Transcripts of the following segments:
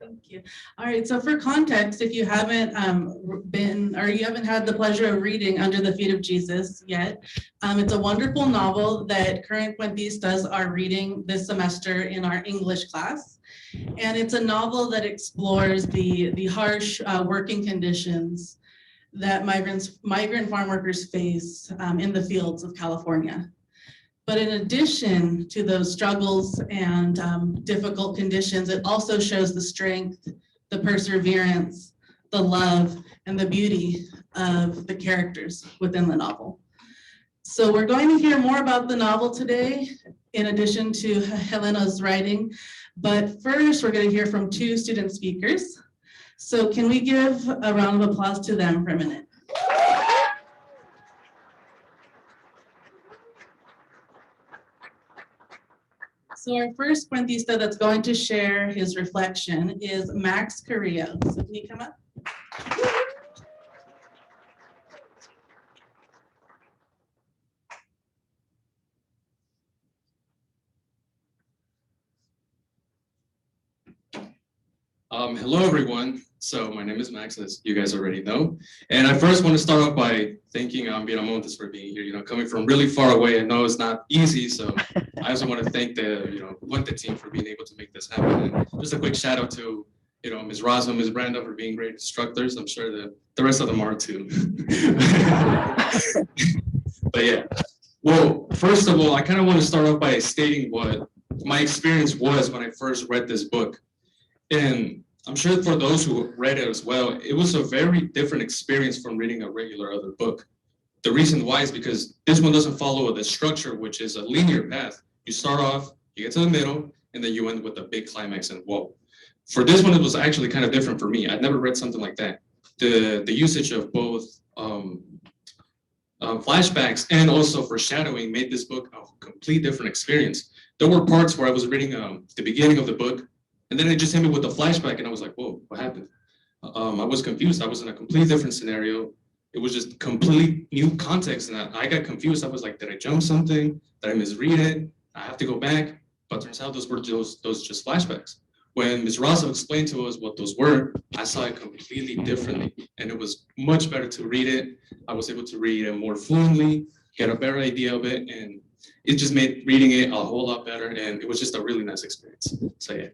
Thank you. All right, so for context, if you haven't you haven't had the pleasure of reading Under the Feet of Jesus yet, it's a wonderful novel that current Cuentistas are reading this semester in our English class. And it's a novel that explores the harsh working conditions that migrant farm workers face in the fields of California. But in addition to those struggles and difficult conditions, it also shows the strength, the perseverance, the love, and the beauty of the characters within the novel. So we're going to hear more about the novel today, in addition to Helena's writing. But first, we're going to hear from two student speakers. So can we give a round of applause to them for a minute? So our first Cuentista that's going to share his reflection is Max Carrillo. So can you come up? Hello, everyone. So my name is Max, as you guys already know. And I first want to start off by thanking Viramontes for being here. You know, coming from really far away, I know it's not easy. So I also want to thank the Puente team for being able to make this happen. And just a quick shout out to Ms. Raza, Ms. Brenda for being great instructors. I'm sure the rest of them are too. But yeah. Well, first of all, I kind of want to start off by stating what my experience was when I first read this book. And I'm sure for those who read it as well, it was a very different experience from reading a regular other book. The reason why is because this one doesn't follow the structure, which is a linear path. You start off, you get to the middle, and then you end with a big climax and whoa. For this one, it was actually kind of different for me. I'd never read something like that. The usage of both flashbacks and also foreshadowing made this book a complete different experience. There were parts where I was reading the beginning of the book, and then it just hit me with a flashback, and I was like, whoa, what happened? I was confused. I was in a completely different scenario. It was just complete new context, and I got confused. I was like, did I jump something? Did I misread it? I have to go back. But turns out those were those just flashbacks. When Ms. Raza explained to us what those were, I saw it completely differently, and it was much better to read it. I was able to read it more fluently, get a better idea of it, and it just made reading it a whole lot better, and it was just a really nice experience. So yeah.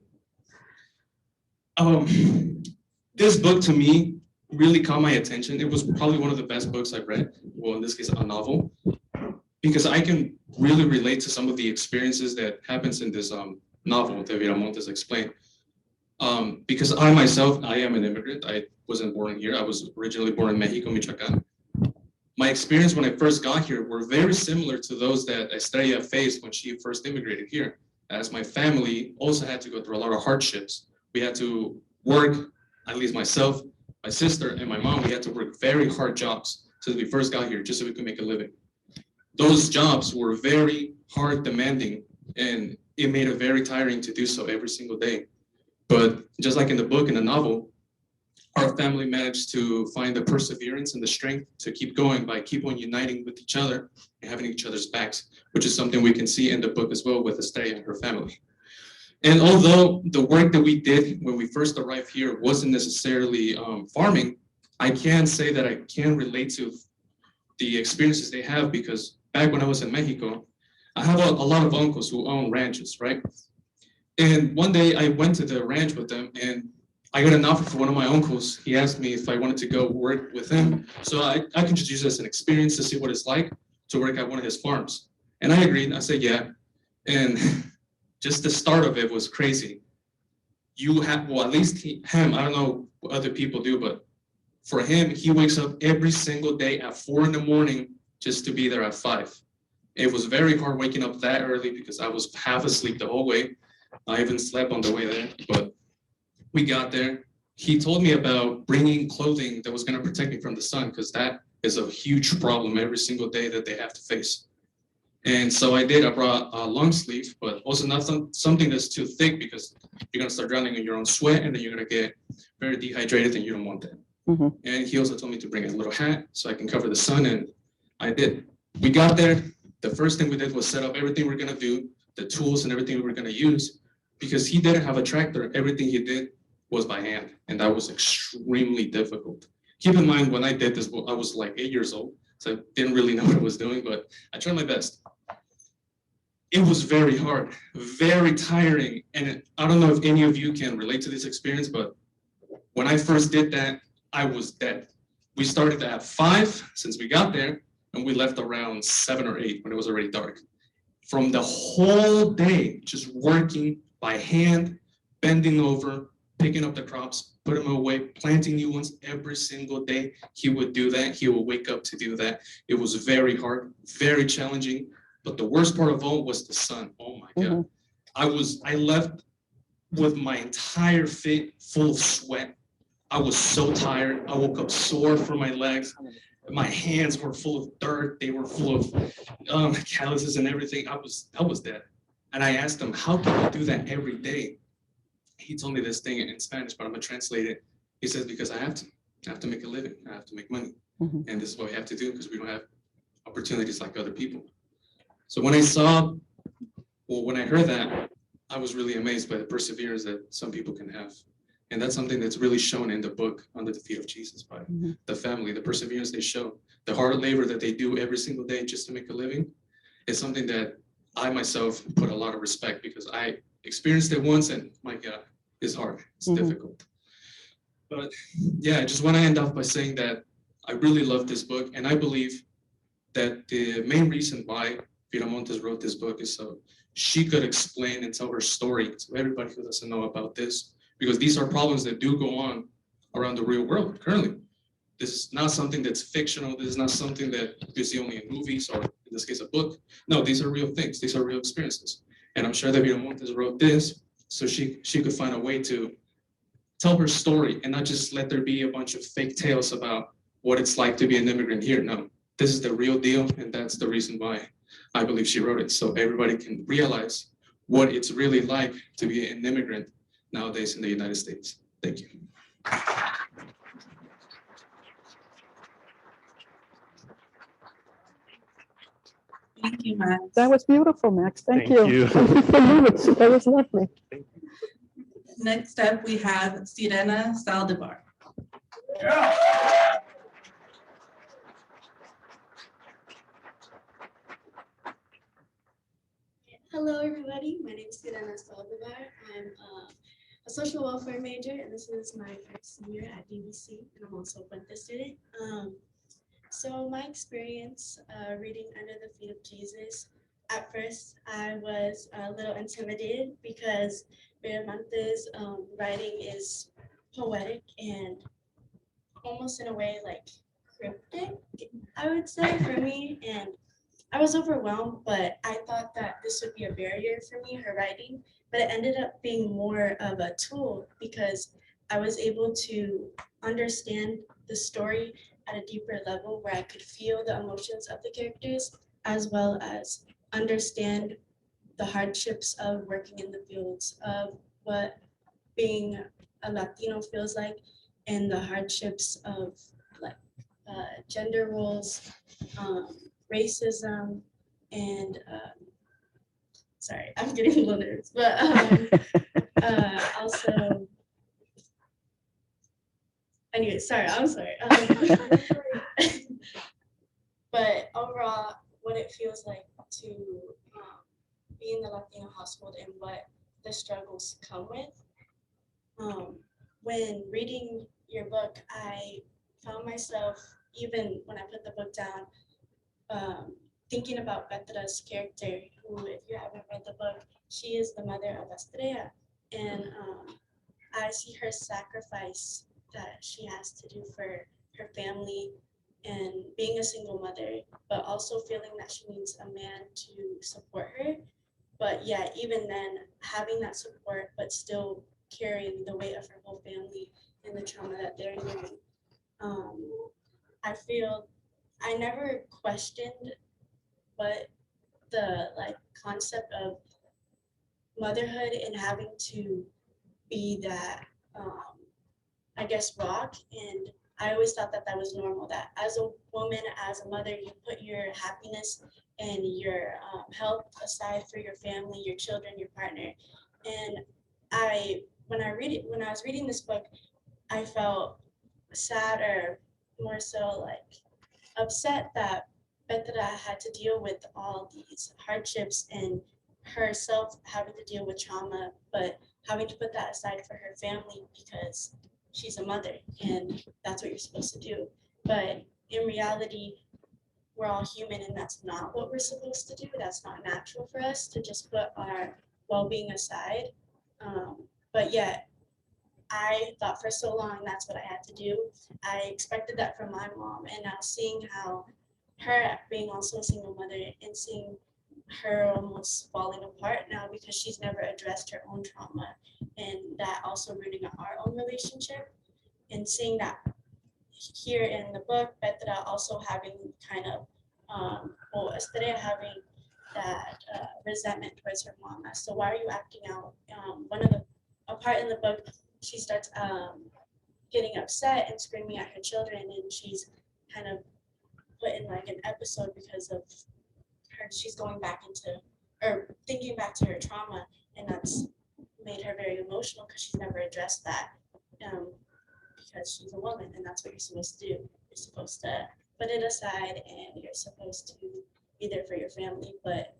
This book to me really caught my attention. It was probably one of the best books I've read. Well, in this case, a novel, because I can really relate to some of the experiences that happens in this novel that Viramontes explained. Because I myself, I am an immigrant. I wasn't born here. I was originally born in Mexico, Michoacan. My experience when I first got here were very similar to those that Estrella faced when she first immigrated here, as my family also had to go through a lot of hardships. We had to work, at least myself, my sister, and my mom, we had to work very hard jobs since we first got here, just so we could make a living. Those jobs were very hard, demanding, and it made it very tiring to do so every single day. But just like in the book, in the novel, our family managed to find the perseverance and the strength to keep going by keep on uniting with each other and having each other's backs, which is something we can see in the book as well with Estrella and her family. And although the work that we did when we first arrived here wasn't necessarily farming, I can say that I can relate to the experiences they have, because back when I was in Mexico, I have a lot of uncles who own ranches, right? And one day I went to the ranch with them, and I got an offer for one of my uncles. He asked me if I wanted to go work with him. So I can just use it as an experience to see what it's like to work at one of his farms. And I agreed. I said, yeah. And just the start of it was crazy. You have, well, at least him, I don't know what other people do, but for him, he wakes up every single day at 4 a.m. just to be there at 5. It was very hard waking up that early because I was half asleep the whole way. I even slept on the way there, but we got there. He told me about bringing clothing that was going to protect me from the sun, because that is a huge problem every single day that they have to face. And so I did. I brought a long sleeve, but also not something that's too thick, because you're going to start drowning in your own sweat, and then you're going to get very dehydrated, and you don't want that. Mm-hmm. And he also told me to bring a little hat so I can cover the sun, and I did. We got there. The first thing we did was set up everything we're going to do, the tools and everything we were going to use, because he didn't have a tractor. Everything he did was by hand, and that was extremely difficult. Keep in mind, when I did this book, I was like 8 years old, so I didn't really know what I was doing, but I tried my best. It was very hard, very tiring, and I don't know if any of you can relate to this experience, but when I first did that, I was dead. We started at 5 since we got there, and we left around 7 or 8 when it was already dark. From the whole day, just working by hand, bending over, picking up the crops, put them away, planting new ones every single day. He would do that. He would wake up to do that. It was very hard, very challenging. But the worst part of all was the sun. Oh my God. I left with my entire face full of sweat. I was so tired. I woke up sore from my legs. My hands were full of dirt. They were full of calluses and everything. I was dead. And I asked him, how can you do that every day? He told me this thing in Spanish, but I'm gonna translate it. He says, because I have to. I have to make a living. I have to make money. And this is what we have to do because we don't have opportunities like other people. So when I heard that, I was really amazed by the perseverance that some people can have. And that's something that's really shown in the book, Under the Feet of Jesus, by the family, the perseverance they show, the hard labor that they do every single day just to make a living is something that I myself put a lot of respect because I experienced it once and my God, it's hard, it's difficult. But yeah, I just want to end off by saying that I really love this book and I believe that the main reason why Viramontes wrote this book is so she could explain and tell her story to everybody who doesn't know about this, because these are problems that do go on around the real world currently. This is not something that's fictional. This is not something that you see only in movies or in this case, a book. No, these are real things. These are real experiences. And I'm sure that Viramontes wrote this so she could find a way to tell her story and not just let there be a bunch of fake tales about what it's like to be an immigrant here. No, this is the real deal. And that's the reason why I believe she wrote it. So everybody can realize what it's really like to be an immigrant nowadays in the United States. Thank you. Thank you, Max. That was beautiful, Max. Thank Thank you. you. That was lovely. Next up, we have Sirena Saldivar. Hello, everybody. My name is Helena. I'm a social welfare major, and this is my first year at DVC, and I'm also a Puente student. So my experience reading Under the Feet of Jesus, at first I was a little intimidated because Viramontes' writing is poetic and almost in a way like cryptic, I would say, for me. And I was overwhelmed, but I thought that this would be a barrier for me, her writing, but it ended up being more of a tool because I was able to understand the story at a deeper level where I could feel the emotions of the characters as well as understand the hardships of working in the fields, of what being a Latino feels like, and the hardships of like gender roles, racism, and sorry, I'm getting a little nervous, but also, anyway, sorry, I'm sorry. But overall, what it feels like to be in the Latino household and what the struggles come with. When reading your book, I found myself, even when I put the book down, thinking about Petra's character, who, if you haven't read the book, she is the mother of Estrella. And I see her sacrifice that she has to do for her family and being a single mother, but also feeling that she needs a man to support her. But yeah, even then, having that support, but still carrying the weight of her whole family and the trauma that they're enduring. I feel I never questioned what the concept of motherhood and having to be that I guess rock, and I always thought that that was normal, that as a woman, as a mother, you put your happiness and your health aside for your family, your children, your partner. And I when I was reading this book, I felt sad, or more so like upset that Petra had to deal with all these hardships and herself having to deal with trauma, but having to put that aside for her family because she's a mother and that's what you're supposed to do. But in reality, we're all human and that's not what we're supposed to do. That's not natural for us to just put our well-being aside. But yet, I thought for so long that's what I had to do. I expected that from my mom, and now seeing how her being also a single mother and seeing her almost falling apart now because she's never addressed her own trauma, and that also rooting out our own relationship, and seeing that here in the book, Petra also having kind of, Estrella having that resentment towards her mom. So why are you acting out? A part in the book, she starts getting upset and screaming at her children, and she's kind of put in like an episode because of her. She's going back into, or thinking back to her trauma, and that's made her very emotional because she's never addressed that. Because she's a woman, and that's what you're supposed to do. You're supposed to put it aside, and you're supposed to be there for your family, but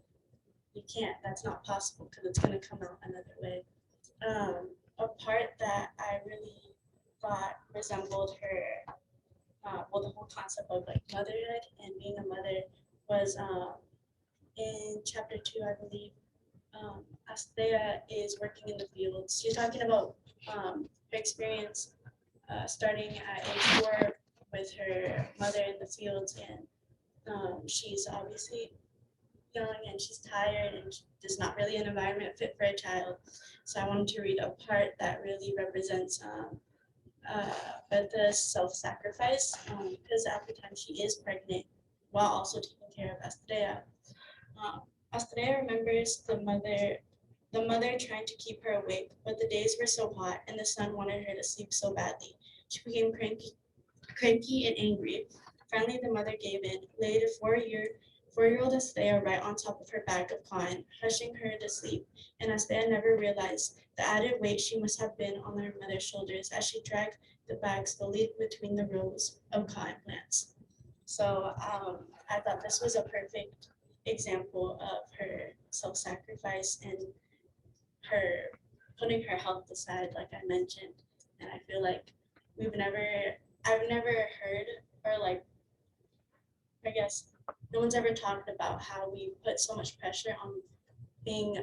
you can't. That's not possible because it's going to come out another way. A part that I really thought resembled her, the whole concept of like motherhood and being a mother was in chapter 2, I believe. Astea is working in the fields. She's talking about her experience starting at age 4 with her mother in the fields, and she's obviously young and she's tired and there's not really an environment fit for a child. So I wanted to read a part that really represents Beta's self-sacrifice, because every time she is pregnant while also taking care of Estrella. Estrella remembers the mother trying to keep her awake, but the days were so hot and the sun wanted her to sleep so badly. She became cranky and angry. Finally, the mother gave in, laid a four-year-old Estrella right on top of her bag of cotton, hushing her to sleep, and Estrella never realized the added weight she must have been on her mother's shoulders as she dragged the bag slowly between the rows of cotton plants. So I thought this was a perfect example of her self-sacrifice and her putting her health aside, like I mentioned. And I feel like I've never heard, or like, I guess no one's ever talked about how we put so much pressure on being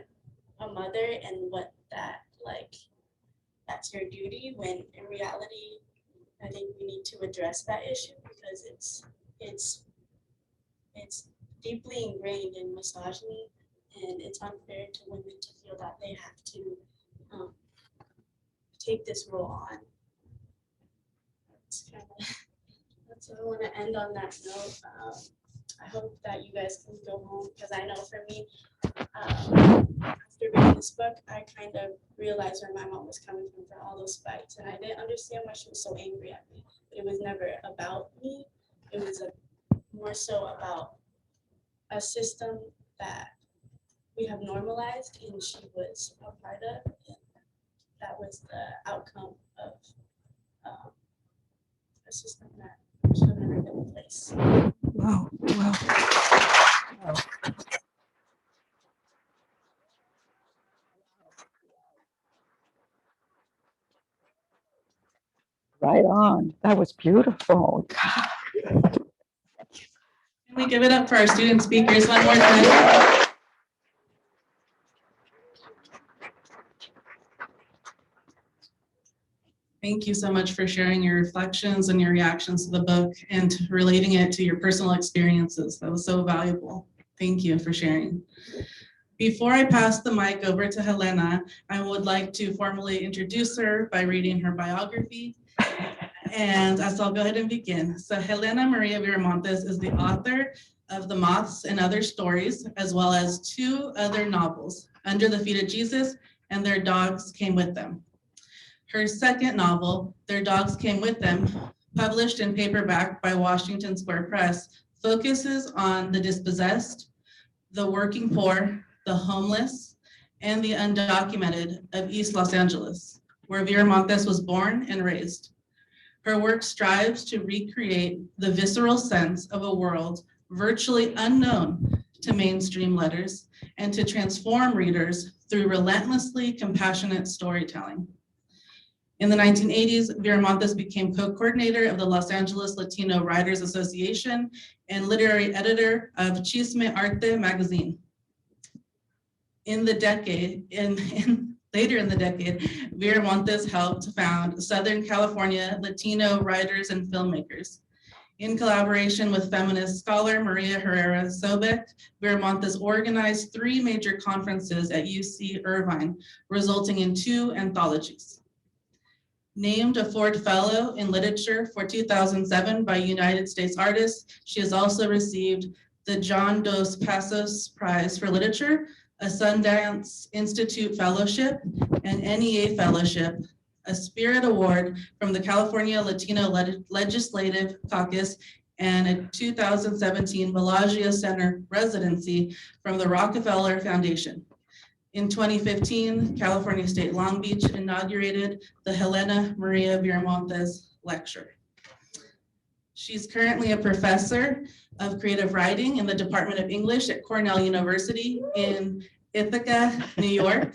a mother and what that, like, that's your duty, when in reality, I think we need to address that issue because it's deeply ingrained in misogyny, and it's unfair to women to feel that they have to take this role on. That's what I want to end on that note. I hope that you guys can go home, because I know for me, after reading this book, I kind of realized where my mom was coming from for all those fights, and I didn't understand why she was so angry at me. But it was never about me. It was more so about a system that we have normalized, and she was a part of, and that was the outcome of a system that should have never been in place. Wow, wow. Right on. That was beautiful. Can we give it up for our student speakers one more time? Thank you so much for sharing your reflections and your reactions to the book and relating it to your personal experiences. That was so valuable. Thank you for sharing. Before I pass the mic over to Helena, I would like to formally introduce her by reading her biography. And so I'll go ahead and begin. So Helena Maria Viramontes is the author of The Moths and Other Stories, as well as 2 other novels, Under the Feet of Jesus and Their Dogs Came With Them. Her second novel, Their Dogs Came With Them, published in paperback by Washington Square Press, focuses on the dispossessed, the working poor, the homeless, and the undocumented of East Los Angeles. where Viramontes was born and raised. Her work strives to recreate the visceral sense of a world virtually unknown to mainstream letters and to transform readers through relentlessly compassionate storytelling. In the 1980s, Viramontes became co-coordinator of the Los Angeles Latino Writers Association and literary editor of Chisme Arte magazine. Later in the decade, Viramontes helped found Southern California Latino Writers and Filmmakers. In collaboration with feminist scholar Maria Herrera Sobek, Viramontes organized 3 major conferences at UC Irvine, resulting in 2 anthologies. Named a Ford Fellow in Literature for 2007 by United States Artists, she has also received the John Dos Passos Prize for Literature, a Sundance Institute Fellowship, an NEA Fellowship, a Spirit Award from the California Latino Legislative Caucus, and a 2017 Bellagio Center residency from the Rockefeller Foundation. In 2015, California State Long Beach inaugurated the Helena Maria Viramontes Lecture. She's currently a professor of creative writing in the Department of English at Cornell University in Ithaca, New York,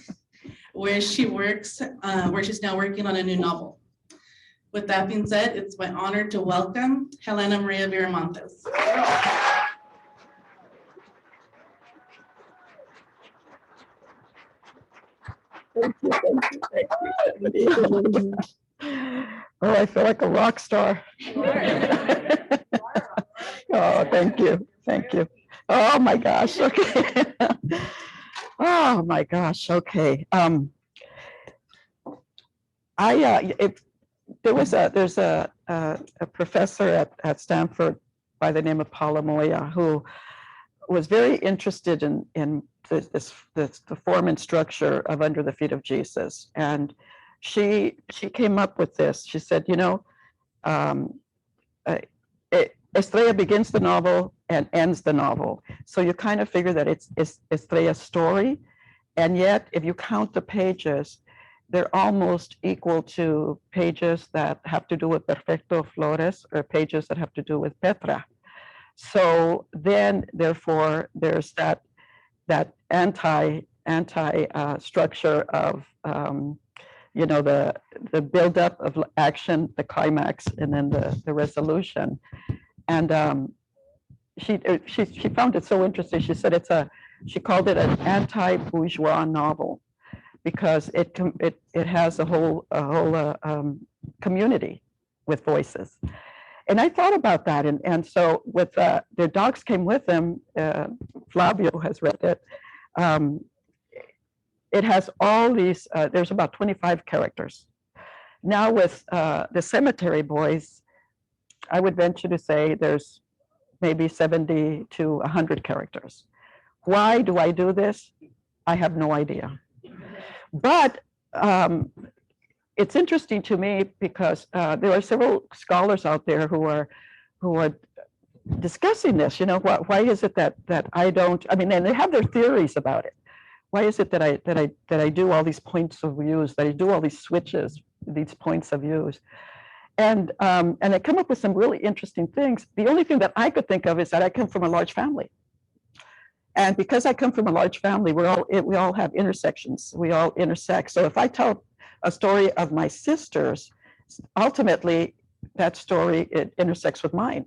where she's now working on a new novel. With that being said, it's my honor to welcome Helena Maria Viramontes. Thank you. Oh, I feel like a rock star. Oh, thank you. Thank you. Oh my gosh. Okay. Oh my gosh. Okay. There's a professor at Stanford by the name of Paula Moya who was very interested in the form and structure of Under the Feet of Jesus, and she came up with this. She said, Estrella begins the novel and ends the novel, so you kind of figure that it's Estrella's story, and yet if you count the pages, they're almost equal to pages that have to do with Perfecto Flores or pages that have to do with Petra. So then, therefore, there's that anti structure of the buildup of action, the climax, and then the resolution. And she found it so interesting. She said she called it an anti-bourgeois novel because it has a whole community with voices. And I thought about that, and so with their dogs came with them. Flavio has read it. It has all these. There's about 25 characters. Now with the Cemetery Boys, I would venture to say there's maybe 70 to 100 characters. Why do I do this? I have no idea. But it's interesting to me because there are several scholars out there who are discussing this. Why is it that I don't? I mean, and they have their theories about it. Why is it that I do all these points of views? That I do all these switches, these points of views, and I come up with some really interesting things. The only thing that I could think of is that I come from a large family. And because I come from a large family, we all have intersections. We all intersect. So if I tell a story of my sisters, ultimately that story it intersects with mine,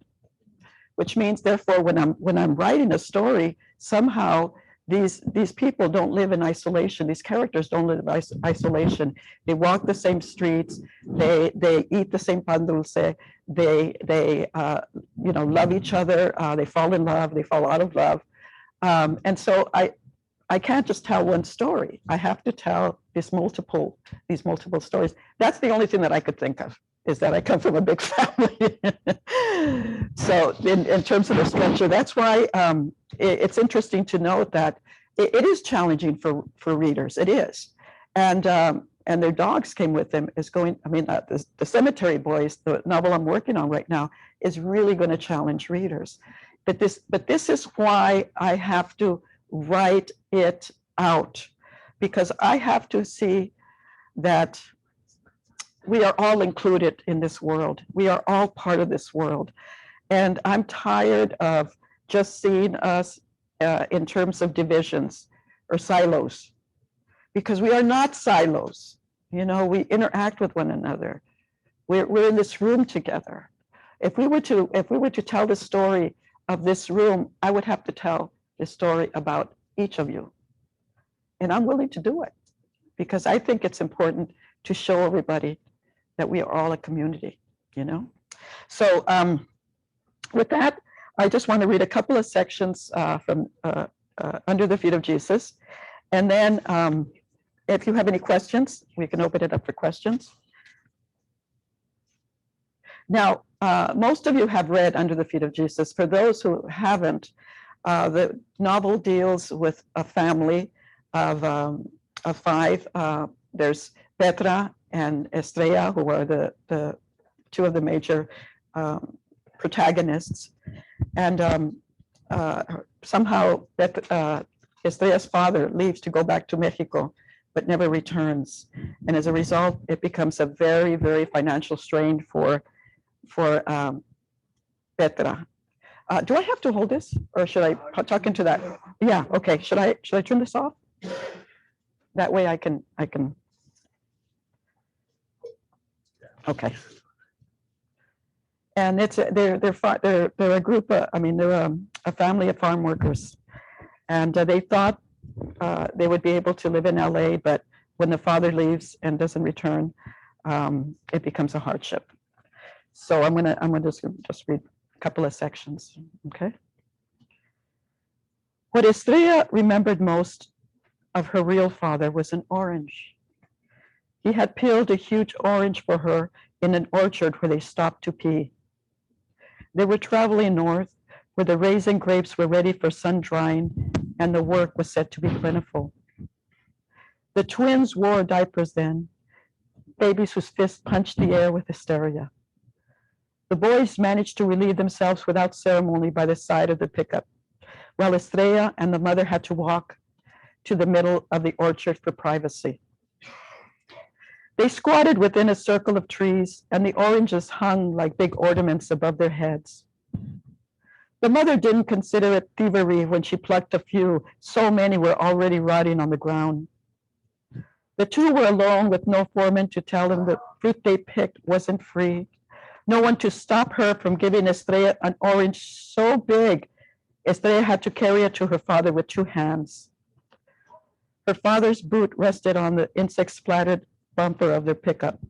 which means therefore when I'm writing a story, somehow these people don't live in isolation. These characters don't live in isolation. They walk the same streets. They eat the same pan dulce. They love each other. They fall in love. They fall out of love. And so I can't just tell one story. I have to tell these multiple stories. That's the only thing that I could think of, is that I come from a big family. So in terms of the structure, that's why it's interesting to note that it is challenging for readers. It is. And their dogs came with them. The Cemetery Boys, the novel I'm working on right now, is really going to challenge readers. But this is why I have to write it out, because I have to see that we are all included in this world. We are all part of this world. And I'm tired of just seeing us in terms of divisions or silos, because we are not silos. You know, we interact with one another. We're in this room together. If we were to tell the story of this room, I would have to tell the story about each of you. And I'm willing to do it because I think it's important to show everybody that we are all a community, you know? So with that, I just want to read a couple of sections from Under the Feet of Jesus. And then if you have any questions, we can open it up for questions. Now, most of you have read Under the Feet of Jesus. For those who haven't, the novel deals with a family of five. There's Petra and Estrella, who are the two of the major protagonists. And somehow Estrella's father leaves to go back to Mexico, but never returns. And as a result, it becomes a very, very financial strain for Petra. Do I have to hold this, or should I talk into that? Yeah, okay. Should I turn this off? That way I can. Okay. And it's they're a group. They're a family of farm workers, and they thought they would be able to live in LA, but when the father leaves and doesn't return, it becomes a hardship. So I'm gonna just read a couple of sections. Okay. What Estrella remembered most of her real father was an orange. He had peeled a huge orange for her in an orchard where they stopped to pee. They were traveling north, where the raisin grapes were ready for sun drying and the work was said to be plentiful. The twins wore diapers then, babies whose fists punched the air with hysteria. The boys managed to relieve themselves without ceremony by the side of the pickup, while Estrella and the mother had to walk to the middle of the orchard for privacy. They squatted within a circle of trees, and the oranges hung like big ornaments above their heads. The mother didn't consider it thievery when she plucked a few. So many were already rotting on the ground. The two were alone with no foreman to tell them the fruit they picked wasn't free. No one to stop her from giving Estrella an orange so big, Estrella had to carry it to her father with two hands. Her father's boot rested on the insect-splattered bumper of their pickup.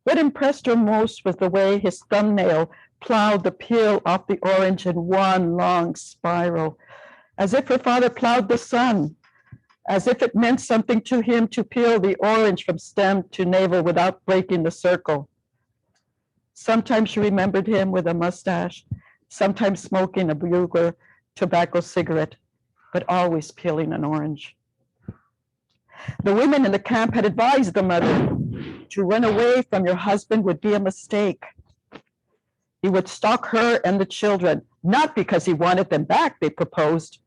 What impressed her most was the way his thumbnail plowed the peel off the orange in one long spiral, as if her father plowed the sun, as if it meant something to him to peel the orange from stem to navel without breaking the circle. Sometimes she remembered him with a mustache, sometimes smoking a bugler tobacco cigarette, but always peeling an orange. The women in the camp had advised the mother to run away from your husband would be a mistake. He would stalk her and the children, not because he wanted them back, they proposed,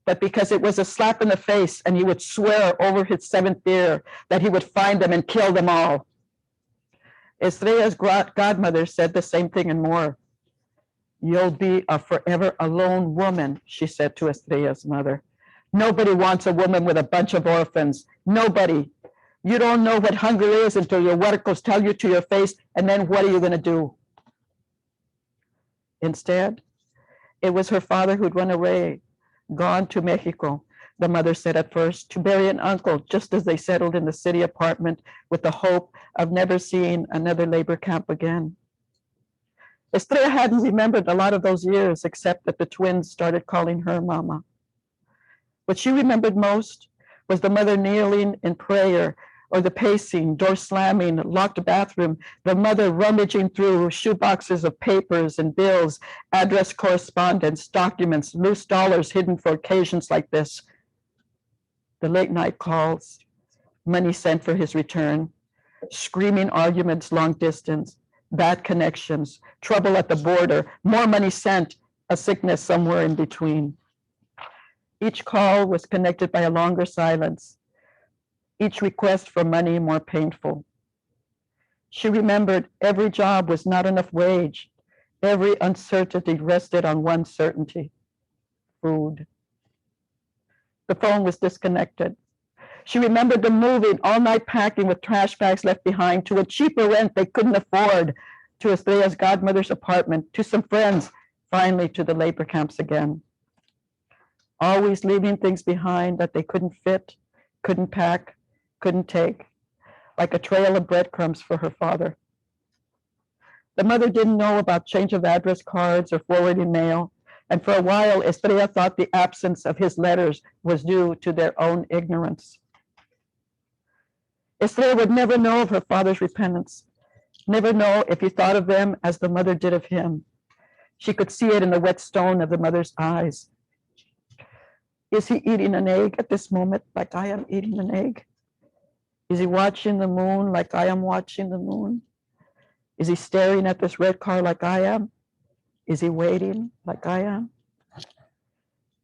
but because it was a slap in the face, and he would swear over his seventh year that he would find them and kill them all. Estrella's godmother said the same thing and more. You'll be a forever alone woman, she said to Estrella's mother. Nobody wants a woman with a bunch of orphans. Nobody. You don't know what hunger is until your huercos tell you to your face, and then what are you going to do? Instead, it was her father who'd run away, gone to Mexico, the mother said at first, to bury an uncle, just as they settled in the city apartment with the hope of never seeing another labor camp again. Estrella hadn't remembered a lot of those years, except that the twins started calling her mama. What she remembered most was the mother kneeling in prayer, or the pacing, door slamming, locked bathroom, the mother rummaging through shoeboxes of papers and bills, address correspondence, documents, loose dollars hidden for occasions like this. The late night calls, money sent for his return, screaming arguments long distance, bad connections, trouble at the border, more money sent, a sickness somewhere in between. Each call was connected by a longer silence, each request for money more painful. She remembered every job was not enough wage. Every uncertainty rested on one certainty: food. The phone was disconnected. She remembered them moving all night packing with trash bags left behind to a cheaper rent they couldn't afford, to Estrella's godmother's apartment, to some friends, finally to the labor camps again. Always leaving things behind that they couldn't fit, couldn't pack, couldn't take, like a trail of breadcrumbs for her father. The mother didn't know about change of address cards or forwarding mail, and for a while Estrella thought the absence of his letters was due to their own ignorance. Estrella would never know of her father's repentance, never know if he thought of them as the mother did of him. She could see it in the wet stone of the mother's eyes. Is he eating an egg at this moment like I am eating an egg? Is he watching the moon like I am watching the moon? Is he staring at this red car like I am? Is he waiting like I am?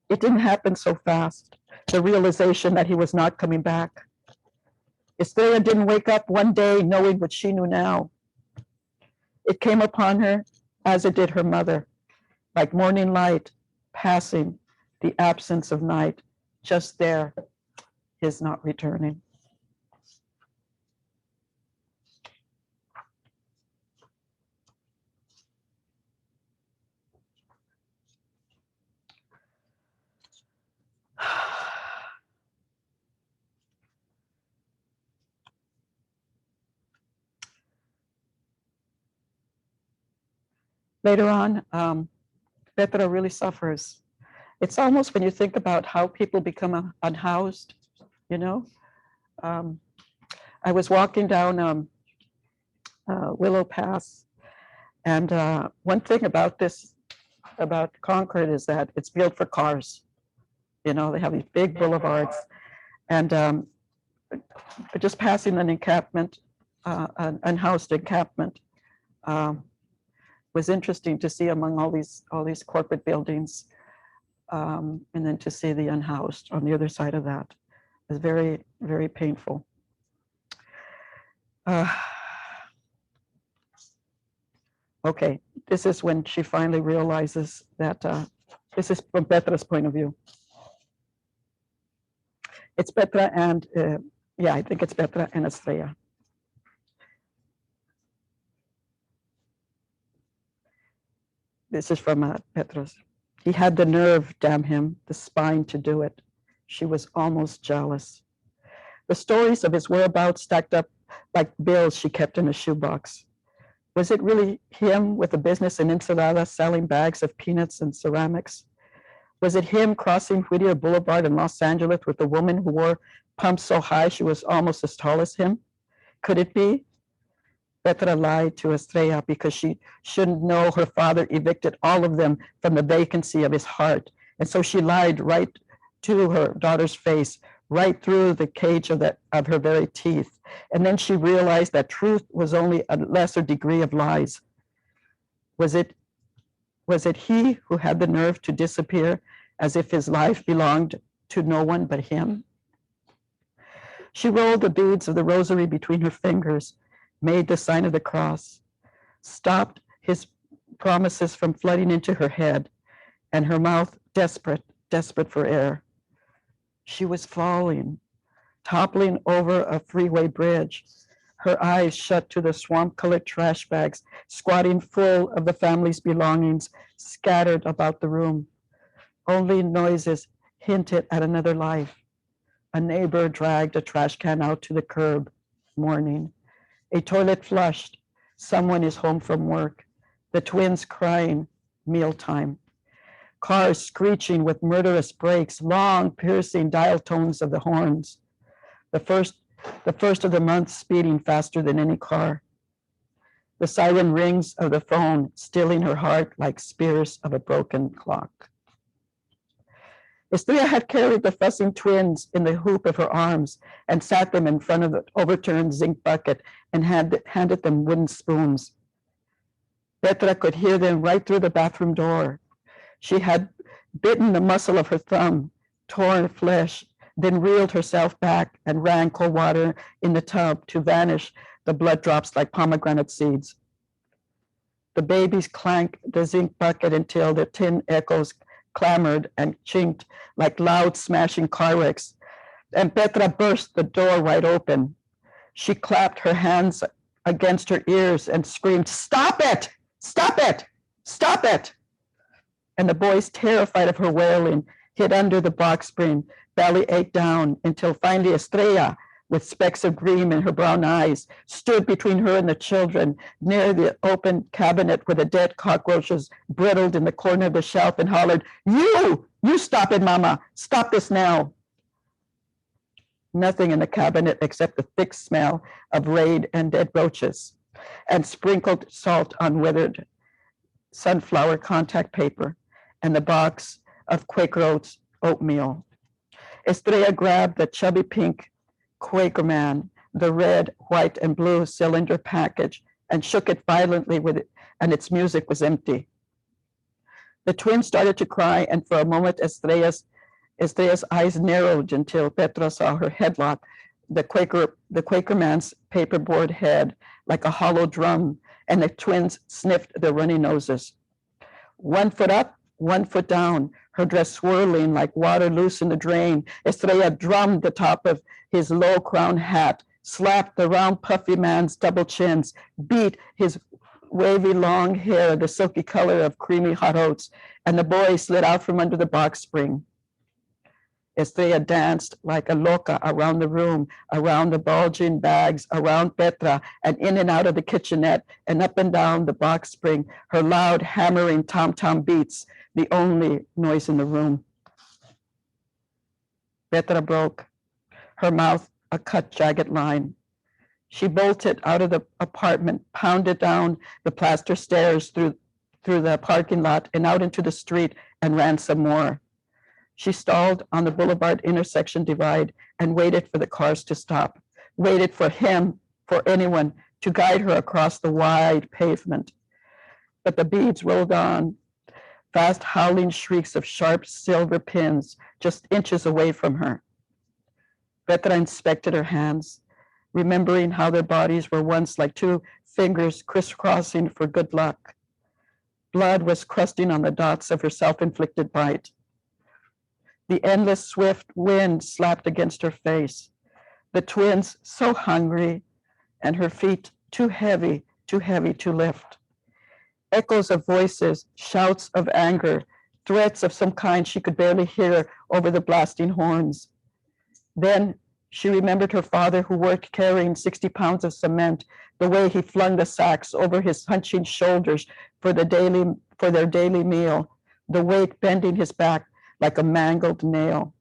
It didn't happen so fast, the realization that he was not coming back. Estrella didn't wake up one day knowing what she knew now. It came upon her as it did her mother, like morning light passing, the absence of night, just there, his not returning. Later on, Petra really suffers. It's almost when you think about how people become unhoused, you know. I was walking down Willow Pass, and one thing about Concord is that it's built for cars. You know, they have these big boulevards, and just passing an encampment, an unhoused encampment, was interesting to see among all these corporate buildings, and then to see the unhoused on the other side of that. It was very, very painful. Okay, this is when she finally realizes that, this is from Petra's point of view. It's Petra and, yeah, I think it's Petra and Estrella. This is from Petra's. He had the nerve, damn him, the spine to do it. She was almost jealous. The stories of his whereabouts stacked up like bills she kept in a shoebox. Was it really him with a business in Ensenada selling bags of peanuts and ceramics? Was it him crossing Whittier Boulevard in Los Angeles with a woman who wore pumps so high she was almost as tall as him? Could it be? Petra lied to Estrella because she shouldn't know her father evicted all of them from the vacancy of his heart. And so she lied right to her daughter's face, right through the cage of her very teeth. And then she realized that truth was only a lesser degree of lies. Was it he who had the nerve to disappear as if his life belonged to no one but him? She rolled the beads of the rosary between her fingers, made the sign of the cross, stopped his promises from flooding into her head, and her mouth desperate for air. She was falling, toppling over a freeway bridge, her eyes shut to the swamp-colored trash bags, squatting full of the family's belongings scattered about the room. Only noises hinted at another life. A neighbor dragged a trash can out to the curb, mourning. A toilet flushed. Someone is home from work. The twins crying, mealtime. Cars screeching with murderous brakes, long piercing dial tones of the horns. The first of the month speeding faster than any car. The siren rings of the phone stilling her heart like spears of a broken clock. Estrella had carried the fussing twins in the hoop of her arms and sat them in front of the overturned zinc bucket and handed them wooden spoons. Petra could hear them right through the bathroom door. She had bitten the muscle of her thumb, torn flesh, then reeled herself back and ran cold water in the tub to vanish The blood drops like pomegranate seeds. The babies clank the zinc bucket until the tin echoes clamored and chinked like loud smashing car wrecks. And Petra burst the door wide open. She clapped her hands against her ears and screamed, "Stop it! Stop it! Stop it!" And the boys, terrified of her wailing, hid under the box spring, belly ached down, until finally Estrella, with specks of green in her brown eyes, stood between her and the children near the open cabinet where the dead cockroaches brittled in the corner of the shelf, and hollered, You stop it, Mama. Stop this now." Nothing in the cabinet except the thick smell of raid and dead roaches, and sprinkled salt on withered sunflower contact paper, and the box of Quaker Oats oatmeal. Estrella grabbed the chubby pink Quaker Man, the red, white, and blue cylinder package, and shook it violently with it, and its music was empty. The twins started to cry, and for a moment Estrella's eyes narrowed until Petra saw her headlock the Quaker Man's paperboard head like a hollow drum, and the twins sniffed their runny noses. 1 foot up, 1 foot down, her dress swirling like water loose in the drain. Estrella drummed the top of his low crown hat, slapped the round puffy man's double chins, beat his wavy long hair the silky color of creamy hot oats, and the boy slid out from under the box spring. Estrella danced like a loca around the room, around the bulging bags, around Petra, and in and out of the kitchenette, and up and down the box spring, her loud hammering tom-tom beats, the only noise in the room. Petra broke, her mouth a cut, jagged line. She bolted out of the apartment, pounded down the plaster stairs through the parking lot and out into the street, and ran some more. She stalled on the boulevard intersection divide and waited for the cars to stop, waited for him, for anyone, to guide her across the wide pavement. But the beads rolled on, fast howling shrieks of sharp silver pins just inches away from her. Petra inspected her hands, remembering how their bodies were once like two fingers crisscrossing for good luck. Blood was crusting on the dots of her self-inflicted bite. The endless swift wind slapped against her face. The twins so hungry, and her feet too heavy to lift. Echoes of voices, shouts of anger, threats of some kind she could barely hear over the blasting horns. Then she remembered her father, who worked carrying 60 pounds of cement, the way he flung the sacks over his hunching shoulders for their daily meal, the weight bending his back like a mangled nail.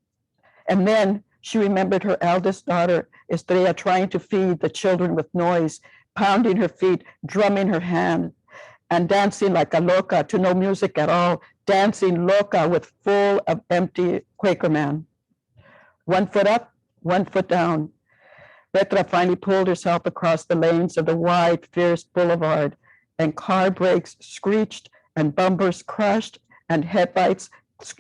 And then she remembered her eldest daughter, Estrella, trying to feed the children with noise, pounding her feet, drumming her hand, and dancing like a loca to no music at all, dancing loca with full of empty Quaker Man. 1 foot up, 1 foot down. Petra finally pulled herself across the lanes of the wide, fierce boulevard, and car brakes screeched, and bumpers crashed, and headlights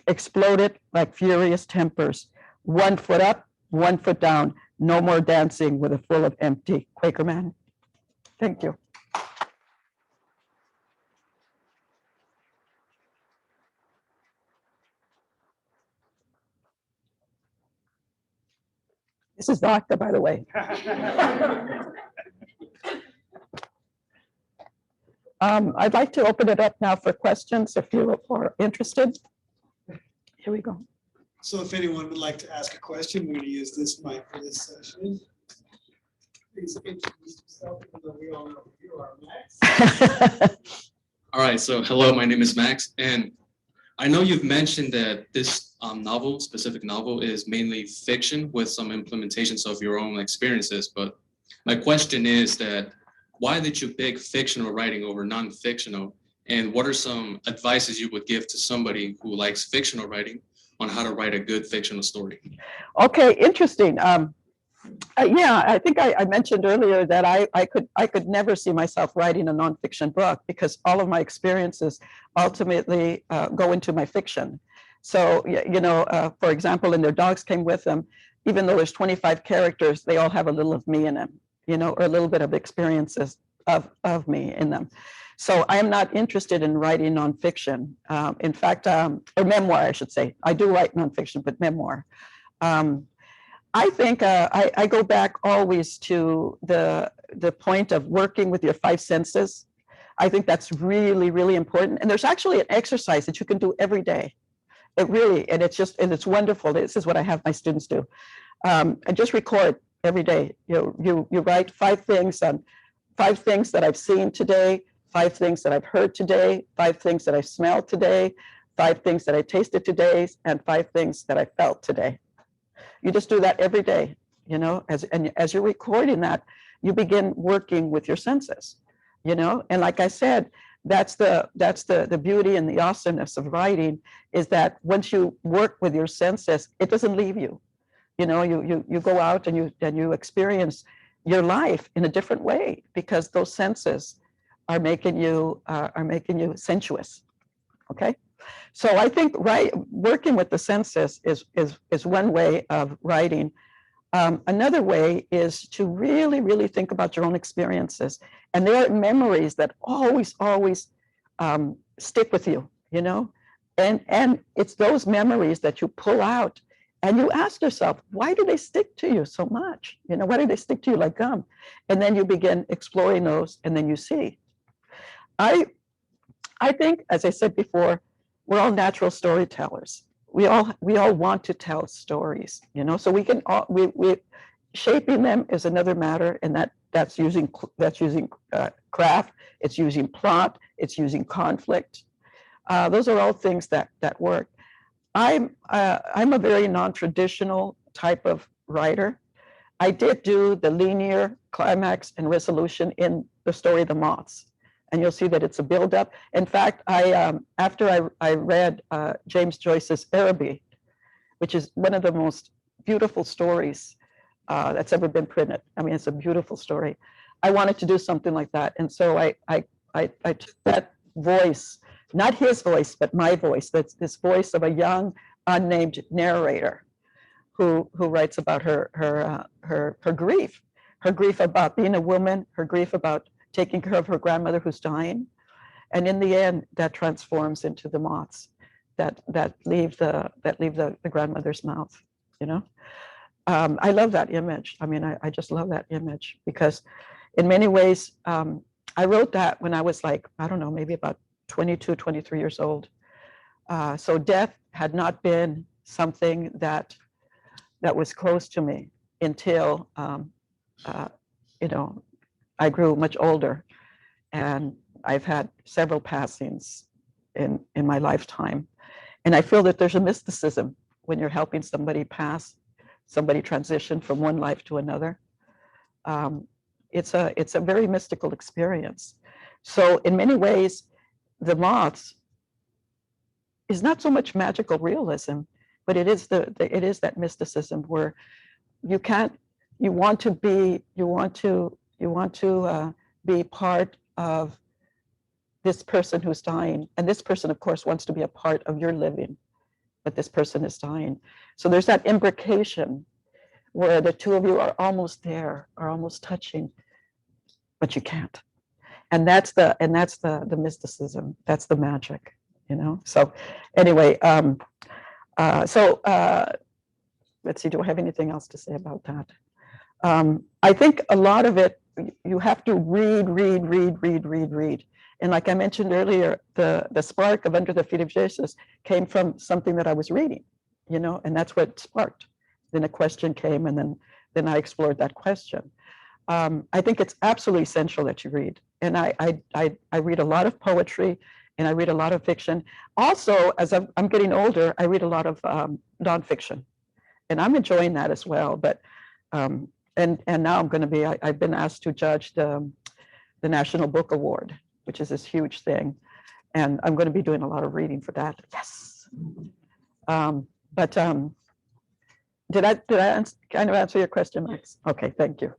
exploded like furious tempers. 1 foot up, 1 foot down. No more dancing with a full of empty Quaker Man. Thank you. This is Doctor, by the way. I'd like to open it up now for questions if you are interested. Here we go. So if anyone would like to ask a question, we're going to use this mic for this session. Please introduce yourself, even though we all know who you are, Max. All right, so hello, my name is Max, and I know you've mentioned that this specific novel, is mainly fiction with some implementations of your own experiences, but my question is that why did you pick fictional writing over non-fictional, and what are some advices you would give to somebody who likes fictional writing on how to write a good fictional story? Okay, interesting. Yeah, I think I mentioned earlier that I could never see myself writing a nonfiction book because all of my experiences ultimately go into my fiction. So, for example, and their dogs came with them, even though there's 25 characters, they all have a little of me in them. or a little bit of experiences of me in them. So I am not interested in writing nonfiction. In fact, or memoir, I should say. I do write nonfiction, but memoir. I think I go back always to the point of working with your five senses. I think that's really, really important. And there's actually an exercise that you can do every day. It really, and it's wonderful. This is what I have my students do. And just record every day. You write five things that I've seen today, 5 things that I've heard today, 5 things that I smelled today, 5 things that I tasted today, and 5 things that I felt today. You just do that every day, as you're recording that, you begin working with your senses, and like I said, that's the beauty and the awesomeness of writing, is that once you work with your senses, it doesn't leave you. You go out and you experience your life in a different way, because those senses are making you sensuous. Okay. So I think working with the senses is one way of writing. Another way is to really, really think about your own experiences. And there are memories that always stick with you, and it's those memories that you pull out and you ask yourself, why do they stick to you so much? Why do they stick to you like gum? And then you begin exploring those, and then you see. I think, as I said before, we're all natural storytellers. We all want to tell stories, so we can all, we shaping them is another matter, and that's using craft, it's using plot, it's using conflict. Those are all things that work. I'm a very non-traditional type of writer. I did do the linear climax and resolution in the story The Moths. And you'll see that it's a buildup. In fact, after I read James Joyce's Araby, which is one of the most beautiful stories that's ever been printed. I mean, it's a beautiful story. I wanted to do something like that. And so I took that voice, not his voice, but my voice. That's this voice of a young, unnamed narrator who writes about her grief about being a woman, her grief about taking care of her grandmother who's dying. And in the end, that transforms into the moths that leave the grandmother's mouth, I love that image. I mean, I just love that image, because in many ways, I wrote that when I was like, I don't know, maybe about 22, 23 years old. So death had not been something that was close to me until, I grew much older, and I've had several passings in my lifetime. And I feel that there's a mysticism when you're helping somebody transition from one life to another. It's a very mystical experience. So in many ways, The Moths is not so much magical realism, but it is that mysticism where you want to be part of this person who's dying. And this person, of course, wants to be a part of your living, but this person is dying. So there's that imbrication where the two of you are almost there, are almost touching, but you can't. And that's the mysticism. That's the magic, So anyway, let's see, do I have anything else to say about that? I think a lot of it, you have to read. And like I mentioned earlier, the spark of Under the Feet of Jesus came from something that I was reading, and that's what sparked. Then a question came, and then I explored that question. I think it's absolutely essential that you read. And I read a lot of poetry, and I read a lot of fiction. Also, as I'm getting older, I read a lot of nonfiction, and I'm enjoying that as well. But and now I've been asked to judge the National Book Award, which is this huge thing, and I'm going to be doing a lot of reading for that. Yes. Did I kind of answer your question, Max? Okay, thank you.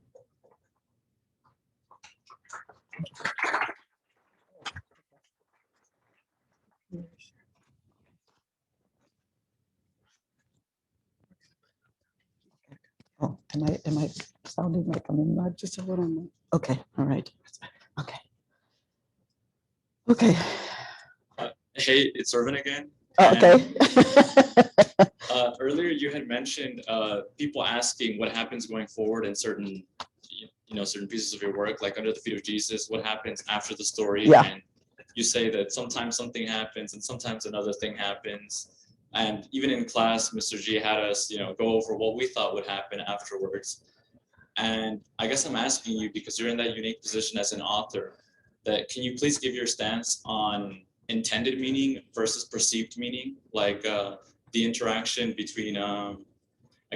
Oh, Am I sounding like I'm in mud? Just a little more. Okay, all right. Okay. Okay, Hey, it's Irvin again. oh, And, okay. Earlier you had mentioned people asking what happens going forward in certain, certain pieces of your work, like Under the Feet of Jesus, what happens after the story. Yeah. And you say that sometimes something happens and sometimes another thing happens. And even in class, Mr. G had us, go over what we thought would happen afterwards. And I guess I'm asking you, because you're in that unique position as an author, that can you please give your stance on intended meaning versus perceived meaning, like the interaction between, I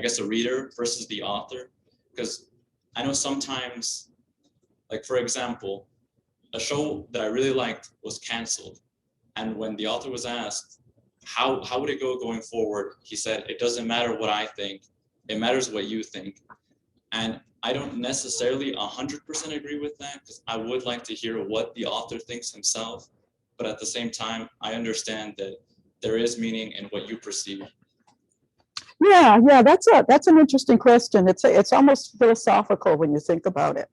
guess, the reader versus the author? Because I know sometimes, like for example, a show that I really liked was canceled. And when the author was asked, how would it go going forward? He said, it doesn't matter what I think, it matters what you think. And I don't necessarily 100% agree with that, because I would like to hear what the author thinks himself. But at the same time, I understand that there is meaning in what you perceive. Yeah, that's an interesting question. It's almost philosophical when you think about it,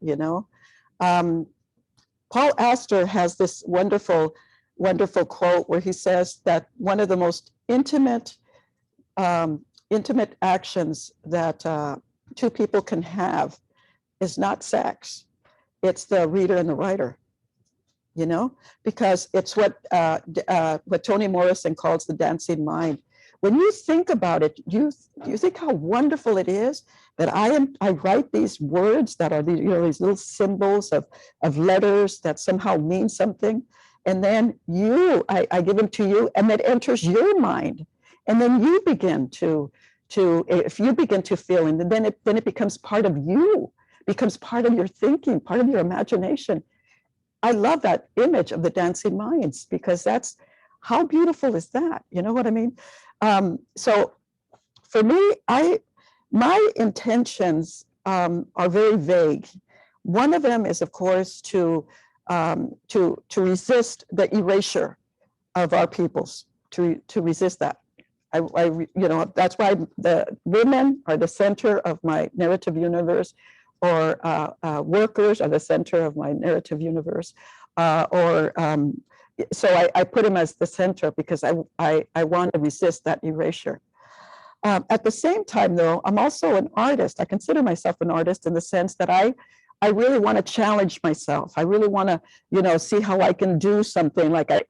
Paul Astor has this wonderful quote where he says that one of the most intimate actions that two people can have is not sex. It's the reader and the writer, because it's what Toni Morrison calls the dancing mind. When you think about it, you think how wonderful it is that I write these words that are these little symbols of letters that somehow mean something, and then I give them to you, and that enters your mind, and then you begin to if you begin to feel, and then it becomes part of you, becomes part of your thinking, part of your imagination. I love that image of the dancing minds, because that's how beautiful is that? You know what I mean? So for me, my intentions are very vague. One of them is, of course, to resist the erasure of our peoples, to resist that. That's why the women are the center of my narrative universe, or workers are the center of my narrative universe, so I put them as the center because I want to resist that erasure. At the same time, though, I'm also an artist. I consider myself an artist in the sense that I really want to challenge myself. I really want to, see how I can do something like I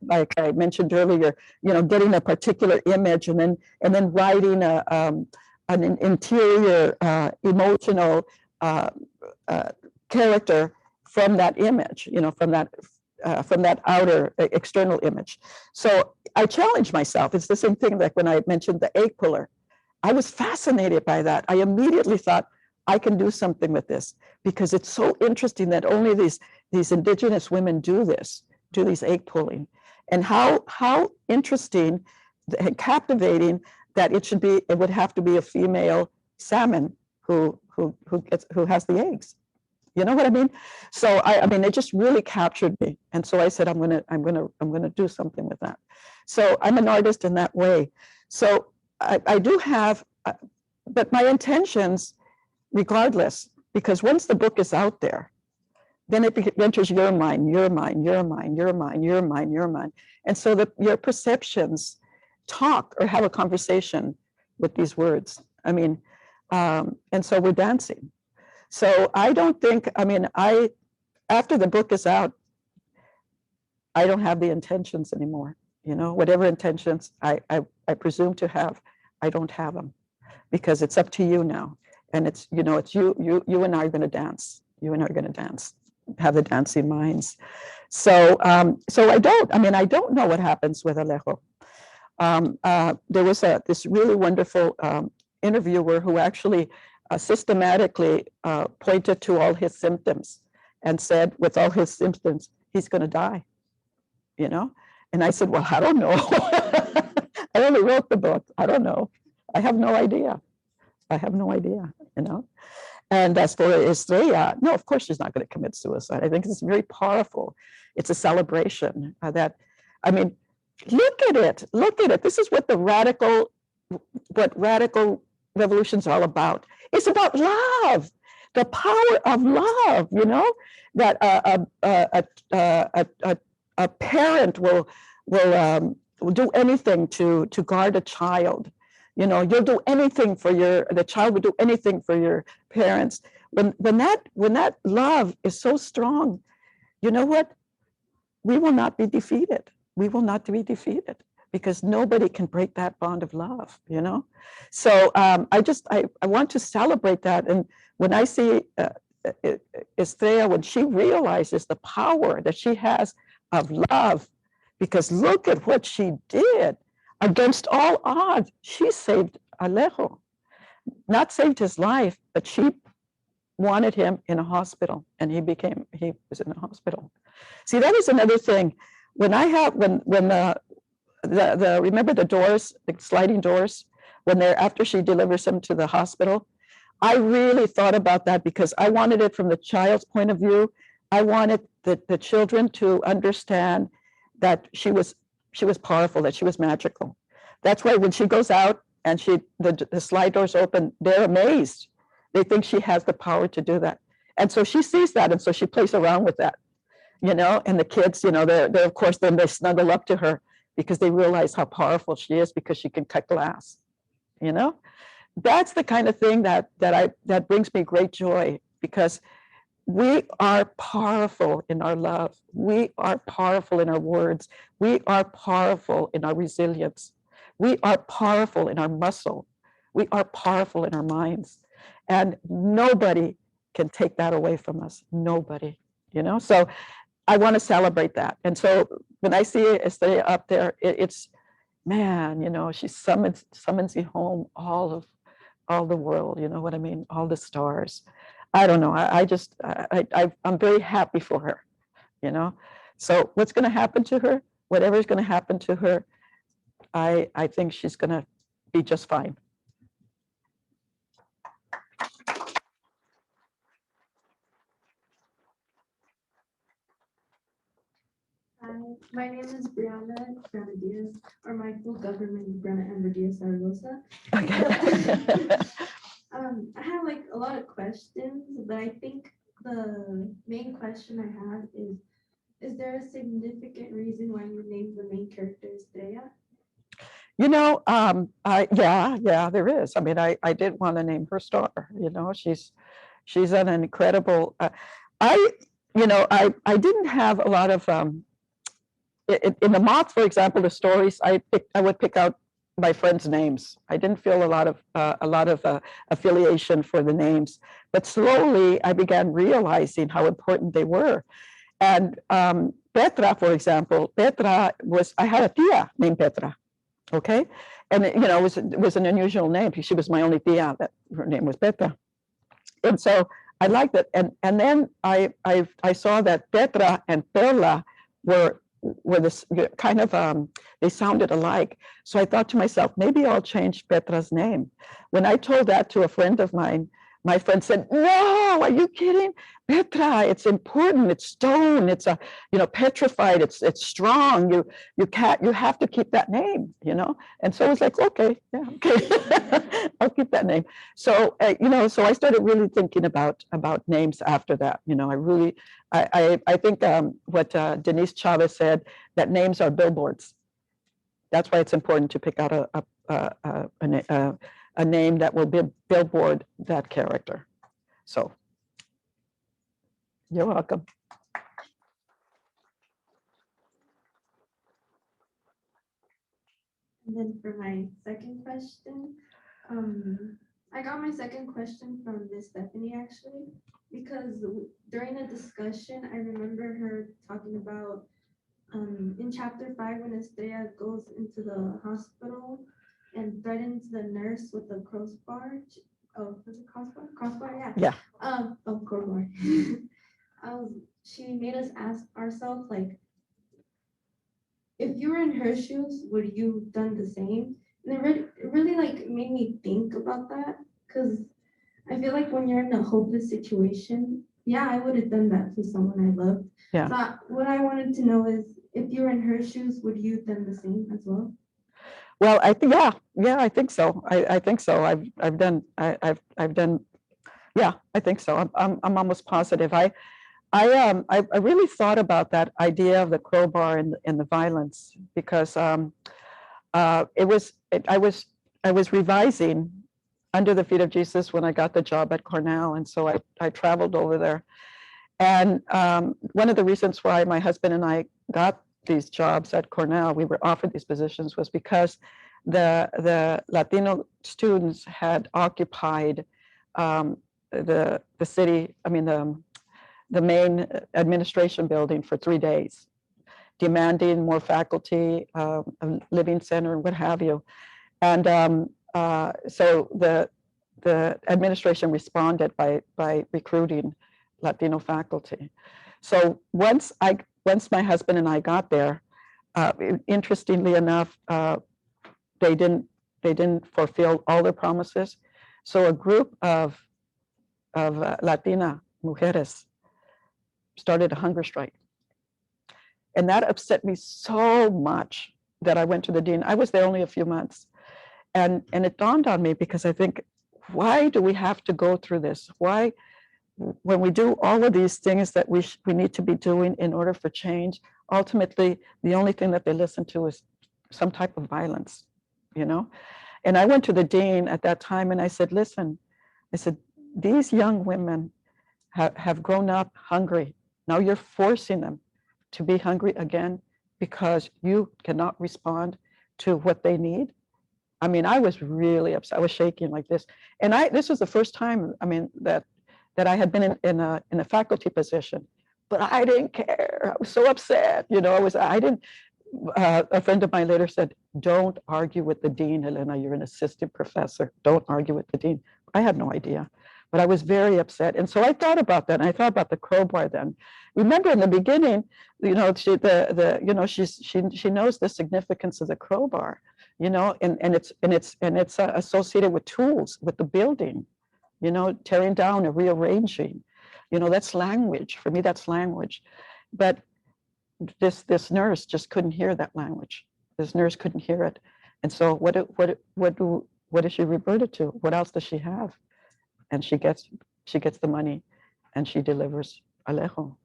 mentioned earlier, getting a particular image and then writing an interior emotional character from that image, from that outer external image. So I challenge myself. It's the same thing like when I mentioned the egg puller. I was fascinated by that. I immediately thought, I can do something with this, because it's so interesting that only these indigenous women do these egg pulling, and how interesting and captivating that it would have to be a female salmon who has the eggs. You know what I mean? So I mean, it just really captured me, and so I said, I'm gonna do something with that. So I'm an artist in that way. So I do have, but my intentions, regardless, because once the book is out there, then it enters your mind, your mind, your mind, your mind, your mind, your mind, and so that your perceptions talk or have a conversation with these words. I mean, and so we're dancing. So I don't think, after the book is out, I don't have the intentions anymore. Whatever intentions I presume to have, I don't have them, because it's up to you now. And it's you and I are going to dance. You and I are going to dance, have the dancing minds. So I don't know what happens with Alejo. There was this really wonderful interviewer who actually systematically pointed to all his symptoms and said, with all his symptoms, he's going to die. And I said, well, I don't know. I only wrote the book. I don't know. I have no idea. And as for Estrella, no, of course she's not going to commit suicide. I think it's very powerful. It's a celebration look at it. This is what radical revolution's all about. It's about love, the power of love, you know, that a parent will do anything to guard a child. You know, you'll do anything for the child will do anything for your parents. When that love is so strong, you know what? We will not be defeated. We will not be defeated because nobody can break that bond of love, you know? So I want to celebrate that. And when I see Estrella, when she realizes the power that she has of love, because look at what she did against all odds. She saved Alejo, not saved his life, but she wanted him in a hospital, and he was in a hospital. See, that is another thing. When remember the doors, the sliding doors, after she delivers him to the hospital, I really thought about that because I wanted it from the child's point of view. I wanted the children to understand that she was powerful, that she was magical. That's why when she goes out and the slide doors open, they're amazed. They think she has the power to do that. And so she sees that, and so she plays around with that, you know, and the kids, you know, they're of course, then they snuggle up to her because they realize how powerful she is because she can cut glass, you know. That's the kind of thing that brings me great joy, because we are powerful in our love. We are powerful in our words. We are powerful in our resilience. We are powerful in our muscle. We are powerful in our minds. And nobody can take that away from us. Nobody, you know? So I want to celebrate that. And so when I see Estrella up there, it's, man, you know, she summons you home all the world, you know what I mean? All the stars. I don't know. I'm very happy for her, you know? So what's going to happen to her, whatever's going to happen to her, I think she's going to be just fine. Hi, my name is Brianna Diaz, or my full government is Brianna Amber Diaz Zaragoza. Okay. I have like a lot of questions, but I think the main question I have is there a significant reason why you named the main character Estrella? You know, yeah, there is. I mean, I did want to name her star, you know, she's an incredible, I didn't have a lot of, in the moth, for example, the stories, I would pick out my friends' names. I didn't feel a lot of affiliation for the names, but slowly I began realizing how important they were. And Petra, for example, I had a tia named Petra, okay? And you know, it was an unusual name. She was my only tia, that her name was Petra. And so I liked it. And then I saw that Petra and Perla were this kind of, they sounded alike. So I thought to myself, maybe I'll change Petra's name. When I told that to a friend of mine, my friend said, no, are you kidding? Petra, it's important, it's stone, it's petrified, it's strong. You have to keep that name, you know? And so I was like, okay, yeah, okay, I'll keep that name. So, so I started really thinking about names after that. You know, I think what Denise Chavez said, that names are billboards. That's why it's important to pick out a name that will billboard that character. So, you're welcome. And then for my second question, I got my second question from Miss Stephanie actually, because during a discussion, I remember her talking about in chapter 5 when Estrella goes into the hospital and threatens the nurse with a crossbar. Oh, was it crossbar? Crossbar, yeah. Yeah. Crowbar. She made us ask ourselves, like, if you were in her shoes, would you have done the same? And it really like made me think about that, because I feel like when you're in a hopeless situation, yeah, I would have done that to someone I loved. Yeah. So what I wanted to know is, if you were in her shoes, would you have done the same as well? Well, I think, yeah, I think so. I think so. I've done, yeah, I think so. I'm almost positive. I really thought about that idea of the crowbar and the violence because I was revising Under the Feet of Jesus when I got the job at Cornell, and so I traveled over there. And one of the reasons why my husband and I got these jobs at Cornell, we were offered these positions, was because the Latino students had occupied the city, I mean the main administration building for 3 days, demanding more faculty, a living center, and what have you. And so the administration responded by recruiting Latino faculty. So once my husband and I got there, interestingly enough, they didn't fulfill all their promises. So a group of Latina mujeres started a hunger strike. And that upset me so much that I went to the dean. I was there only a few months. And it dawned on me because I think, why do we have to go through this? Why, when we do all of these things that we need to be doing in order for change, ultimately, the only thing that they listen to is some type of violence, you know? And I went to the dean at that time and I said, listen, I said, these young women have grown up hungry. Now you're forcing them to be hungry again because you cannot respond to what they need. I mean, I was really upset. I was shaking like this. And this was the first time, I mean, that I had been in a faculty position, but I didn't care. I was so upset. You know, a friend of mine later said, don't argue with the dean, Helena, you're an assistant professor. Don't argue with the dean. I had no idea, but I was very upset. And so I thought about that. And I thought about the crowbar then. Remember in the beginning, you know, she knows the significance of the crowbar, you know, and it's associated with tools, with the building, you know, tearing down and rearranging, you know, that's language. For me, that's language. But this nurse just couldn't hear that language. This nurse couldn't hear it. And so what does she revert it to? What else does she have? And she gets the money and she delivers Alejo.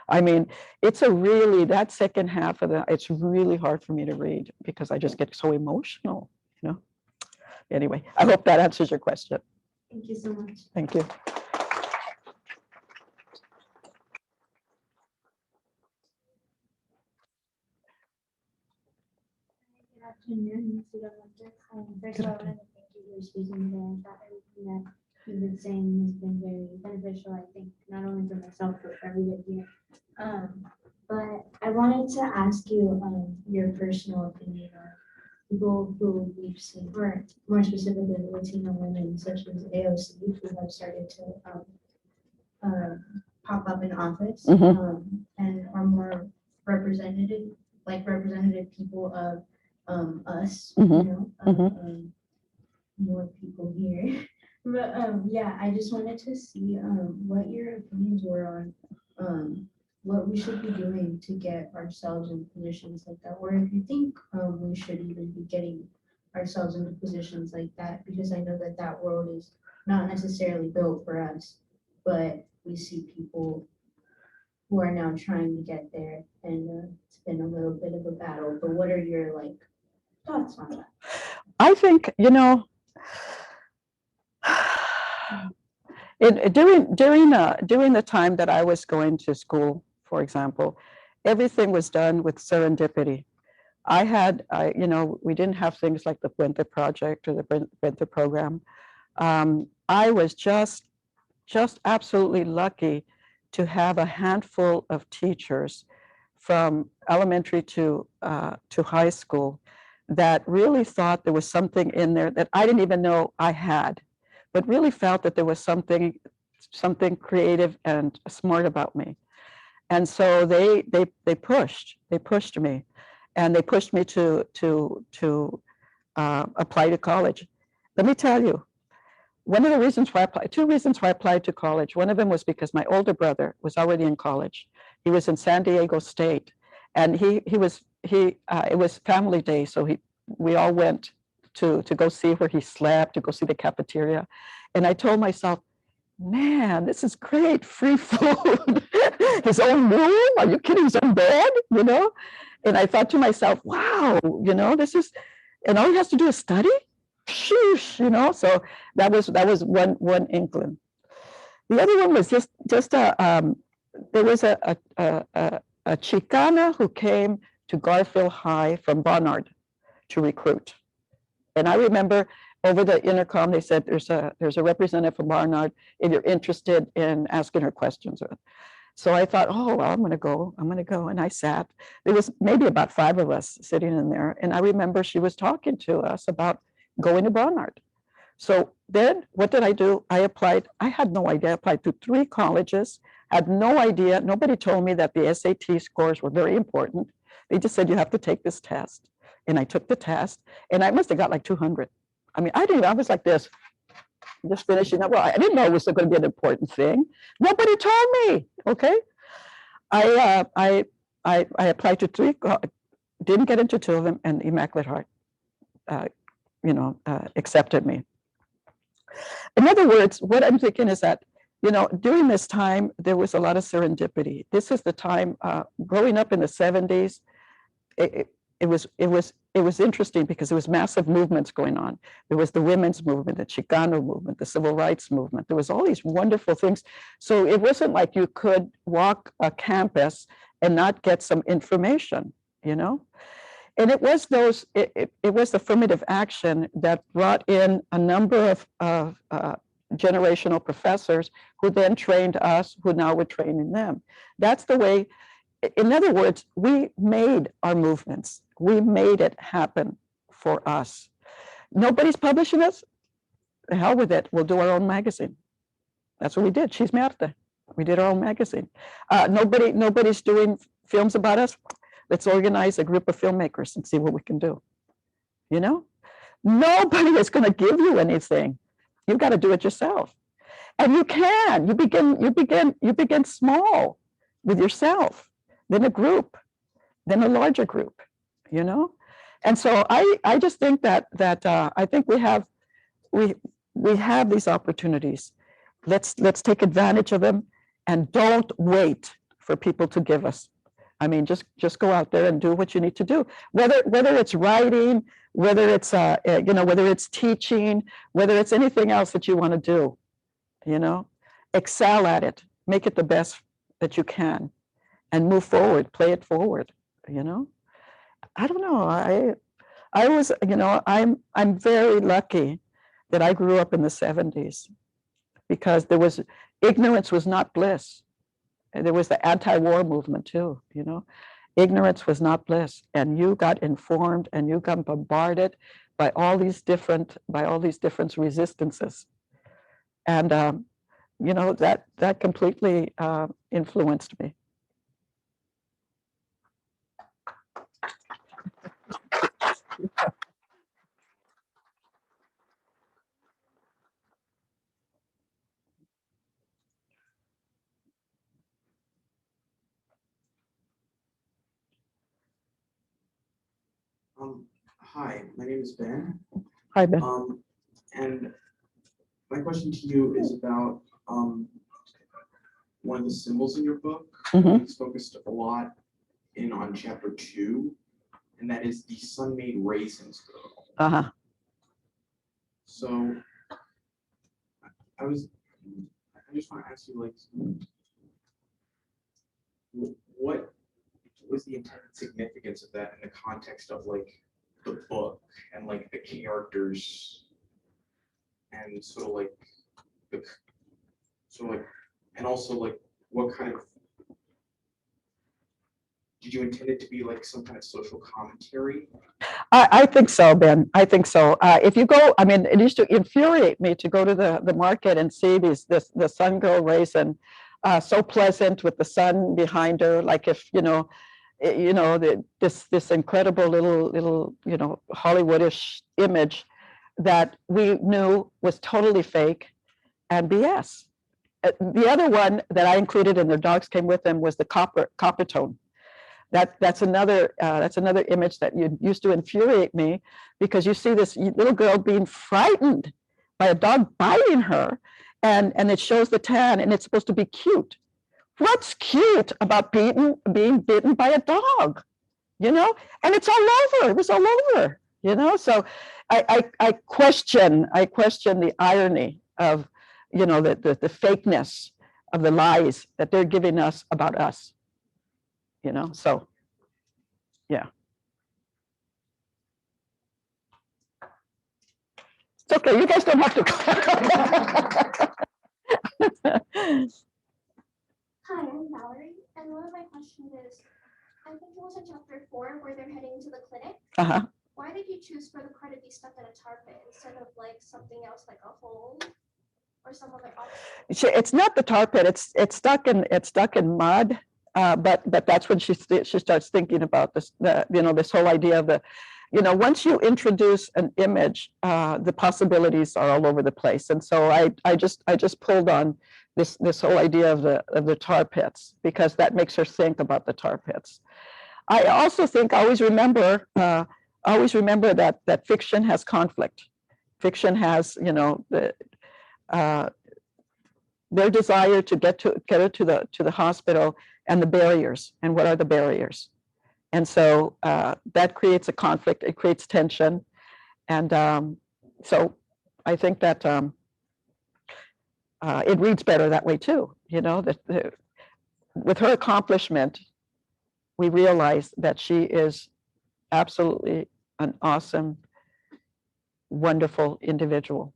I mean, that second half of it's really hard for me to read because I just get so emotional, you know? Anyway, I hope that answers your question. Thank you so much. Thank you. Good afternoon, Mr. Viramontes. First of all, I want to thank you for speaking today. I thought everything that you've been saying has been very beneficial, I think, not only for myself, but for everybody here. But I wanted to ask you your personal opinion on people who we've seen, or more specifically, Latino women such as AOC, who have started to pop up in office and are more representative people of us, you know, more people here. But yeah, I just wanted to see what your opinions were on what we should be doing to get ourselves in positions like that, or if you think we should even be getting ourselves into positions like that, because I know that that world is not necessarily built for us, but we see people who are now trying to get there, and it's been a little bit of a battle. But what are your thoughts on that? I think, you know, during the time that I was going to school, for example, everything was done with serendipity. You know, we didn't have things like the Puente project or the Puente program. I was just absolutely lucky to have a handful of teachers from elementary to high school that really thought there was something in there that I didn't even know I had, but really felt that there was something creative and smart about me. And so they pushed me, and they pushed me to apply to college. Let me tell you, two reasons why I applied to college. One of them was because my older brother was already in college. He was in San Diego State, and it was family day, so we all went to go see where he slept, to go see the cafeteria. And I told myself, man, this is great, free food. His own room? Are you kidding? His own bed, you know? And I thought to myself, wow, you know, this is, and all he has to do is study? Sheesh, you know? So that was one inkling. The other one was just there was a Chicana who came to Garfield High from Barnard to recruit. And I remember over the intercom, they said, there's a representative from Barnard if you're interested in asking her questions. So I thought, oh, well, I'm going to go. And I sat. There was maybe about 5 of us sitting in there. And I remember she was talking to us about going to Barnard. So then what did I do? I applied. I had no idea. I applied to 3 colleges, had no idea. Nobody told me that the SAT scores were very important. They just said, you have to take this test. And I took the test, and I must have got like 200. I mean, I was like this, just finishing up. Well, I didn't know it was going to be an important thing. Nobody told me, okay? I applied to 3, didn't get into 2 of them, and Immaculate Heart, accepted me. In other words, what I'm thinking is that, during this time, there was a lot of serendipity. This is the time, growing up in the 70s, it was interesting because there was massive movements going on. There was the women's movement, the Chicano movement, the civil rights movement. There was all these wonderful things. So it wasn't like you could walk a campus and not get some information, And it was it was affirmative action that brought in a number of generational professors who then trained us, who now were training them. That's the way. In other words, we made our movements. We made it happen for us. Nobody's publishing us. The hell with it. We'll do our own magazine. That's what we did. Chismearte. We did our own magazine. Nobody's doing films about us. Let's organize a group of filmmakers and see what we can do. Nobody is going to give you anything. You've got to do it yourself. And you can. You begin small with yourself. Then a group, then a larger group, And so I just think that I think we have these opportunities. Let's take advantage of them, and don't wait for people to give us. I mean, just go out there and do what you need to do. Whether it's writing, whether it's whether it's teaching, whether it's anything else that you want to do, excel at it, make it the best that you can. And move forward, play it forward, I don't know. I was, I'm very lucky that I grew up in the 70s, because ignorance was not bliss. And there was the anti-war movement too, Ignorance was not bliss. And you got informed and you got bombarded by all these different resistances. And that completely influenced me. Hi, my name is Ben. Hi, Ben. And my question to you is about one of the symbols in your book. Mhm. It's focused a lot on chapter 2, and that is the sun-made raisins girl. Uh-huh. So I just want to ask you, what was the intended significance of that in the context of the book and the characters, and and also what kind of, did you intend it to be some kind of social commentary? I think so, Ben. I think so. If you go, I mean, it used to infuriate me to go to the market and see the sun girl raisin, so pleasant with the sun behind her, like if this incredible little Hollywoodish image that we knew was totally fake and BS. The other one that I included, and their dogs came with them, was the copper tone. That's another image that used to infuriate me, because you see this little girl being frightened by a dog biting her, and it shows the tan, and it's supposed to be cute. What's cute about being bitten by a dog? You know, and it's all over. It was all over. You know, so I question the irony of, you know, the fakeness of the lies that they're giving us about us. You know, so yeah. It's okay. You guys don't have to. Hi, I'm Valerie, and one of my questions is, I think it was in chapter 4 where they're heading to the clinic. Uh-huh. Why did you choose for the car to be stuck in a tar pit instead of like something else like a hole or some other option? It's not the tar pit. It's stuck in mud. But that's when she starts thinking about this. This whole idea of the, once you introduce an image, the possibilities are all over the place. And so I just pulled on this whole idea of the tar pits, because that makes her think about the tar pits. I also think always remember that fiction has conflict. Fiction has, their desire to get her to the hospital, and the barriers, and what are the barriers. And so that creates a conflict, it creates tension. And so I think that it reads better that way too, that with her accomplishment, we realize that she is absolutely an awesome, wonderful individual.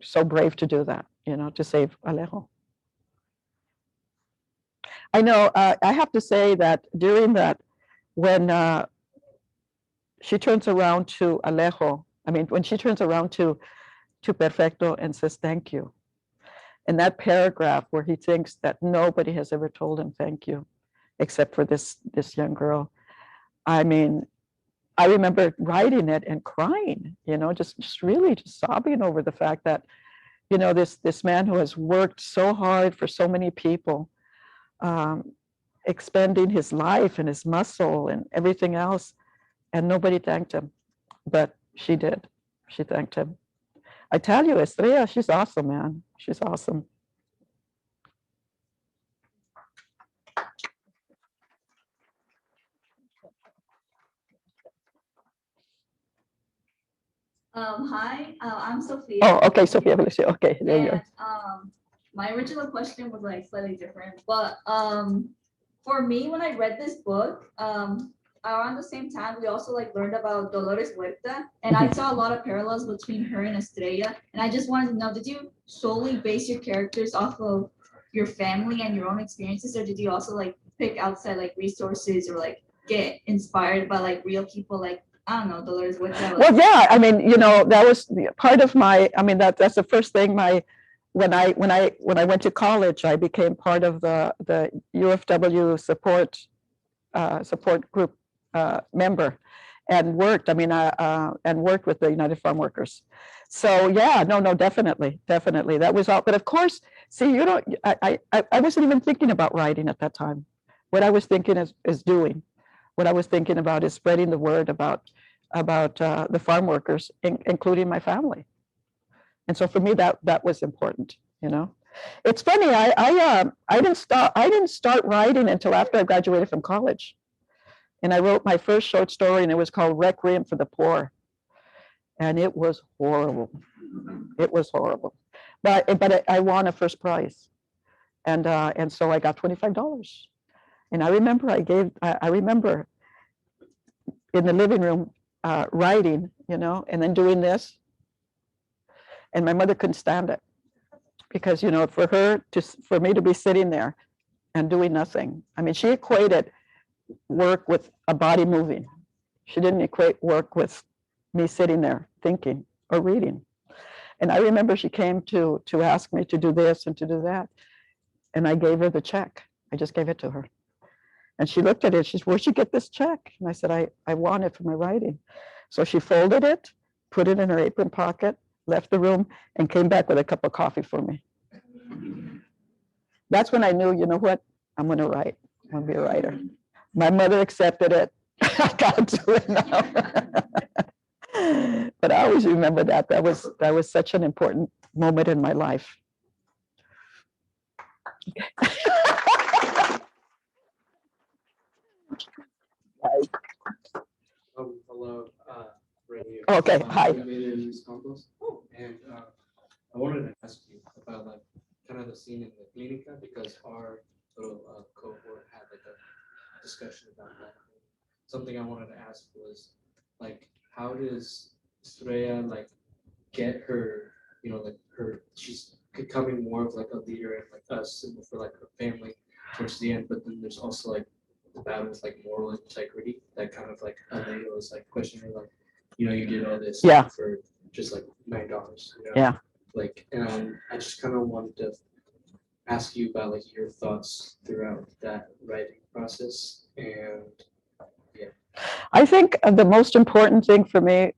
So brave to do that, to save Alejo. I know, I have to say that during that, when she turns around to Alejo, when she turns around to Perfecto and says, thank you. In that paragraph where he thinks that nobody has ever told him thank you, except for this young girl. I remember writing it and crying, just really just sobbing over the fact that, this man who has worked so hard for so many people, expending his life and his muscle and everything else, and nobody thanked him, but she did. She thanked him. I tell you, Estrella, she's awesome, man. She's awesome. Hi, I'm Sophia. Oh, okay, Sophia Felicia. Okay, there you go. My original question was like slightly different, but for me, when I read this book, around the same time, we also like learned about Dolores Huerta, and I saw a lot of parallels between her and Estrella. And I just wanted to know, did you solely base your characters off of your family and your own experiences, or did you also like pick outside like resources, or like get inspired by like real people, like I don't know, Dolores Huerta? Well, yeah, that was part of my. That's the first thing. When I went to college, I became part of the UFW support group member, and worked. And worked with the United Farm Workers. So yeah, no, definitely, that was all. But of course, see, I wasn't even thinking about writing at that time. What I was thinking is doing. What I was thinking about is spreading the word about the farm workers, including my family. And so for me, that was important. It's funny. I didn't start writing until after I graduated from college, and I wrote my first short story, and it was called Requiem for the Poor, and it was horrible. It was horrible, but I won a first prize, and so I got $25. And I remember I remember in the living room writing, and then doing this. And my mother couldn't stand it, because, for me to be sitting there and doing nothing. She equated work with a body moving. She didn't equate work with me sitting there thinking or reading. And I remember she came to ask me to do this and to do that. And I gave her the check. I just gave it to her. And she looked at it. She said, where'd you get this check? And I said, I won it for my writing. So she folded it, put it in her apron pocket, left the room, and came back with a cup of coffee for me. That's when I knew, you know what? I'm going to write. I'm going to be a writer. My mother accepted it. I got to it now. But I always remember that. That was such an important moment in my life. Hello, Ray. Okay, hi. And I wanted to ask you about like kind of the scene in the Clinica because our little cohort had like a discussion about that. Something I wanted to ask was like, how does Estrella like get her, like she's becoming more of like a leader and like us and for like her family towards the end, but then there's also like the battle with like moral integrity that kind of like Helena was like questioning her like, you did all this Yeah. for just like $9, Yeah. Like, I just kind of wanted to ask you about like your thoughts throughout that writing process and I think the most important thing for me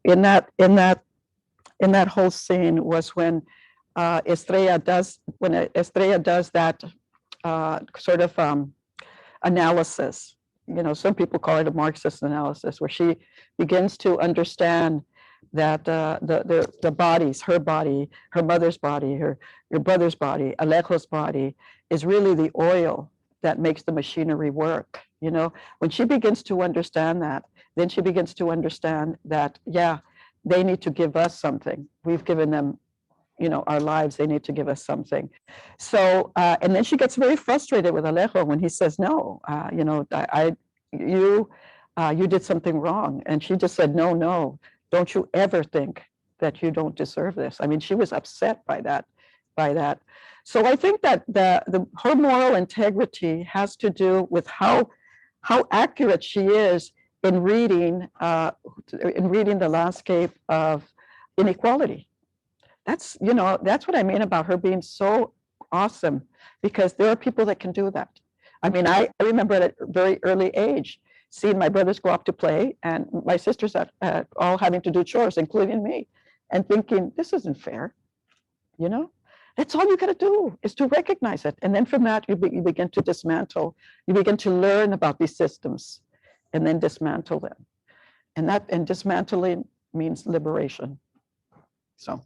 in that whole scene was when Estrella does that sort of analysis. Some people call it a Marxist analysis, where she begins to understand that the bodies, her body, her mother's body, your brother's body, Alejo's body, is really the oil that makes the machinery work. When she begins to understand that, then she begins to understand that, yeah, they need to give us something. We've given them, our lives, they need to give us something. So, and then she gets very frustrated with Alejo when he says, no, you did something wrong. And she just said, no, don't you ever think that you don't deserve this. I mean, she was upset by that. So I think that her moral integrity has to do with how accurate she is in reading the landscape of inequality. That's what I mean about her being so awesome, because there are people that can do that. I mean, I remember at a very early age seeing my brothers go up to play and my sisters all having to do chores, including me, and thinking, this isn't fair. That's all you got to do, is to recognize it. And then from that, you begin to dismantle. You begin to learn about these systems and then dismantle them. And dismantling means liberation. So.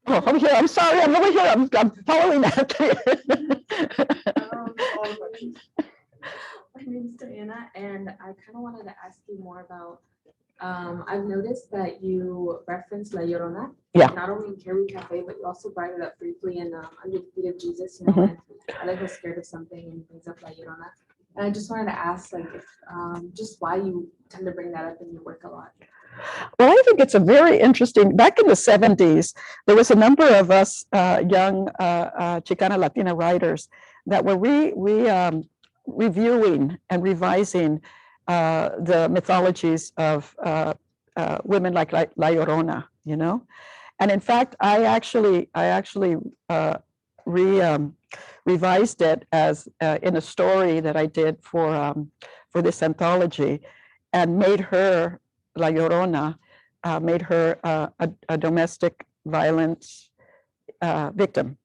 Oh, I'm here. I'm sorry. I'm over here. I'm following after My name's Diana, and I kind of wanted to ask you more about. I've noticed that you referenced La Llorona, Yeah. not only in Caribou Cafe, but you also brought it up briefly in Under the Feet of Jesus. And I was scared of something and brings up La Llorona. And I just wanted to ask, like, if, just why you tend to bring that up in your work a lot. Well, I think it's a very interesting, back in the 70s, there was a number of us young Chicana Latina writers that were reviewing and revising the mythologies of women like La Llorona, And in fact, I actually revised it as in a story that I did for this anthology, and made her, La Llorona, made her a domestic violence victim,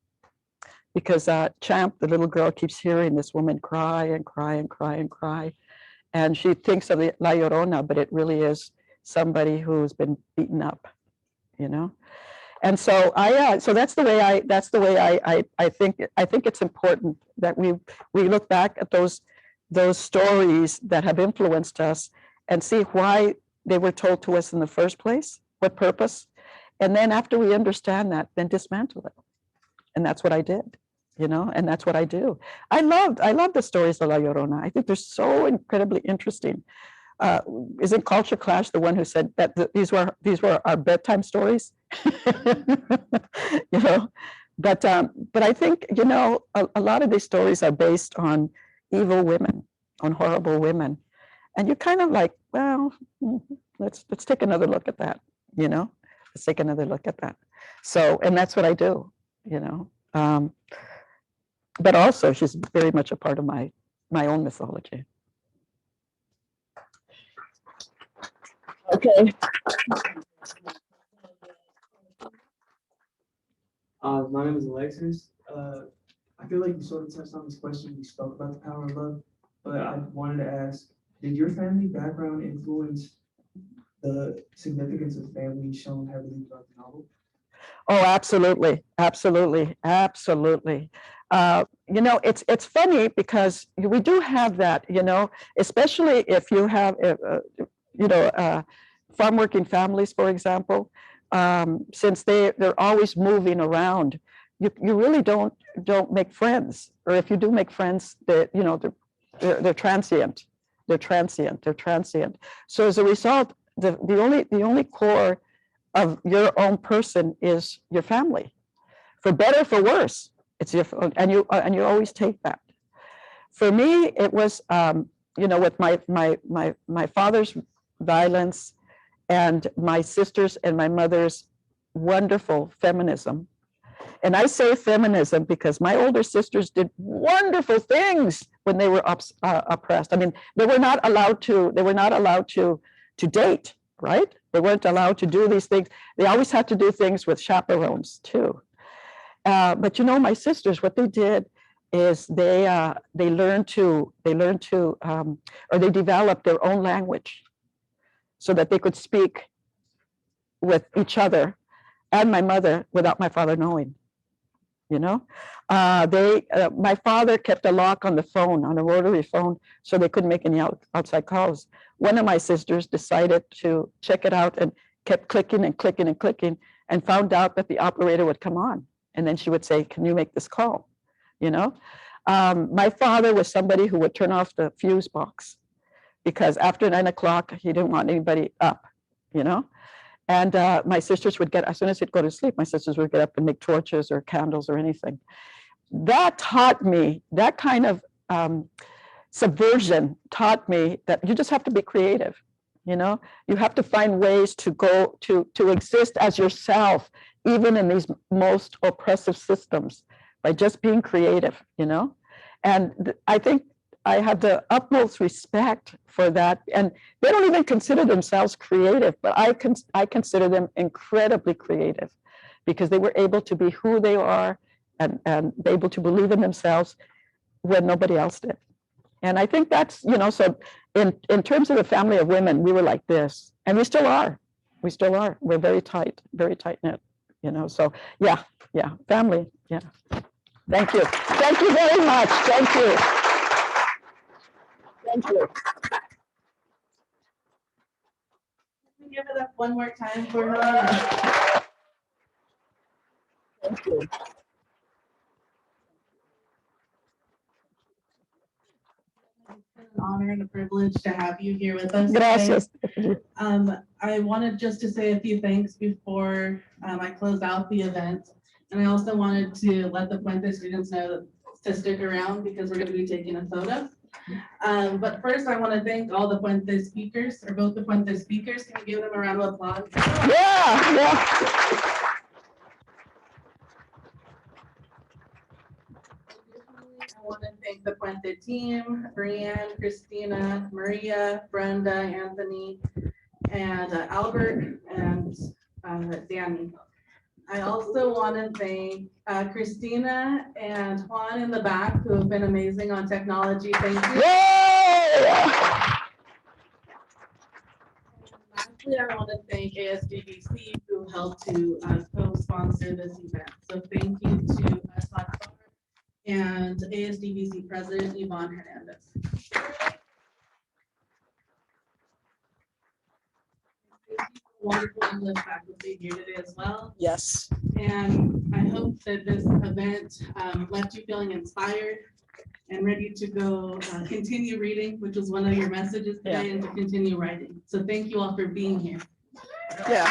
because Champ, the little girl, keeps hearing this woman cry and cry and cry and cry, and she thinks of the La Llorona, but it really is somebody who's been beaten up, And so so that's the way I think it's important that we look back at those stories that have influenced us and see why they were told to us in the first place, what purpose, and then after we understand that, then dismantle it. And that's what I did, and that's what I do. I love the stories of La Llorona. I think they're so incredibly interesting. Isn't Culture Clash the one who said that these were our bedtime stories? But I think a lot of these stories are based on evil women, on horrible women, and you're kind of like, well, let's take another look at that. Let's take another look at that. So, and that's what I do. But also, she's very much a part of my own mythology. Okay. My name is Alexis. I feel like you sort of touched on this question. You spoke about the power of love, but I wanted to ask, did your family background influence the significance of family shown heavily throughout the novel? Oh, absolutely, absolutely, absolutely. It's funny because we do have that, especially if you have, farm working families, for example, since they're always moving around, you really don't make friends, or if you do make friends, they're transient. They're transient. So as a result, the only core of your own person is your family, for better, for worse. It's your, and you always take that. For me, it was, with my father's violence and my sisters and my mother's wonderful feminism. And I say feminism because my older sisters did wonderful things when they were oppressed. I mean, they were not allowed to date, right? They weren't allowed to do these things. They always had to do things with chaperones too. But my sisters, what they did is they developed their own language so that they could speak with each other and my mother without my father knowing. My father kept a lock on the phone, on a rotary phone, so they couldn't make any outside calls. One of my sisters decided to check it out and kept clicking and clicking and clicking, and found out that the operator would come on. And then she would say, "Can you make this call?" My father was somebody who would turn off the fuse box because after 9 o'clock, he didn't want anybody up, And my sisters would as soon as he'd go to sleep, my sisters would get up and make torches or candles or anything. That taught me, that kind of subversion taught me that you just have to be creative. You have to find ways to exist as yourself, even in these most oppressive systems, by just being creative, And I think I have the utmost respect for that. And they don't even consider themselves creative, but I consider them incredibly creative because they were able to be who they are and be able to believe in themselves when nobody else did. And I think that's, so in terms of the family of women, we were like this, and we still are. We're very tight knit, so yeah, family, yeah. Thank you very much. Thank you. Thank you. Give it up one more time for Helena. Thank you. It's an honor and a privilege to have you here with us. Gracias. I wanted just to say a few thanks before I close out the event. And I also wanted to let the Puente students know to stick around because we're going to be taking a photo. But first, I want to thank all the Puente speakers, or both the Puente speakers. Can you give them a round of applause? Yeah. I want to thank the Puente team, Brianne, Christina, Maria, Brenda, Anthony, and Albert, and Danny. I also want to thank Christina and Juan in the back who have been amazing on technology. Thank you. Yeah. Lastly, I want to thank ASDVC who helped to co-sponsor this event. So thank you to Assad and ASDVC President Yvonne Hernandez. Wonderful English faculty here today as well. Yes. And I hope that this event left you feeling inspired and ready to go continue reading, which was one of your messages today, and to continue writing. So thank you all for being here. Yeah.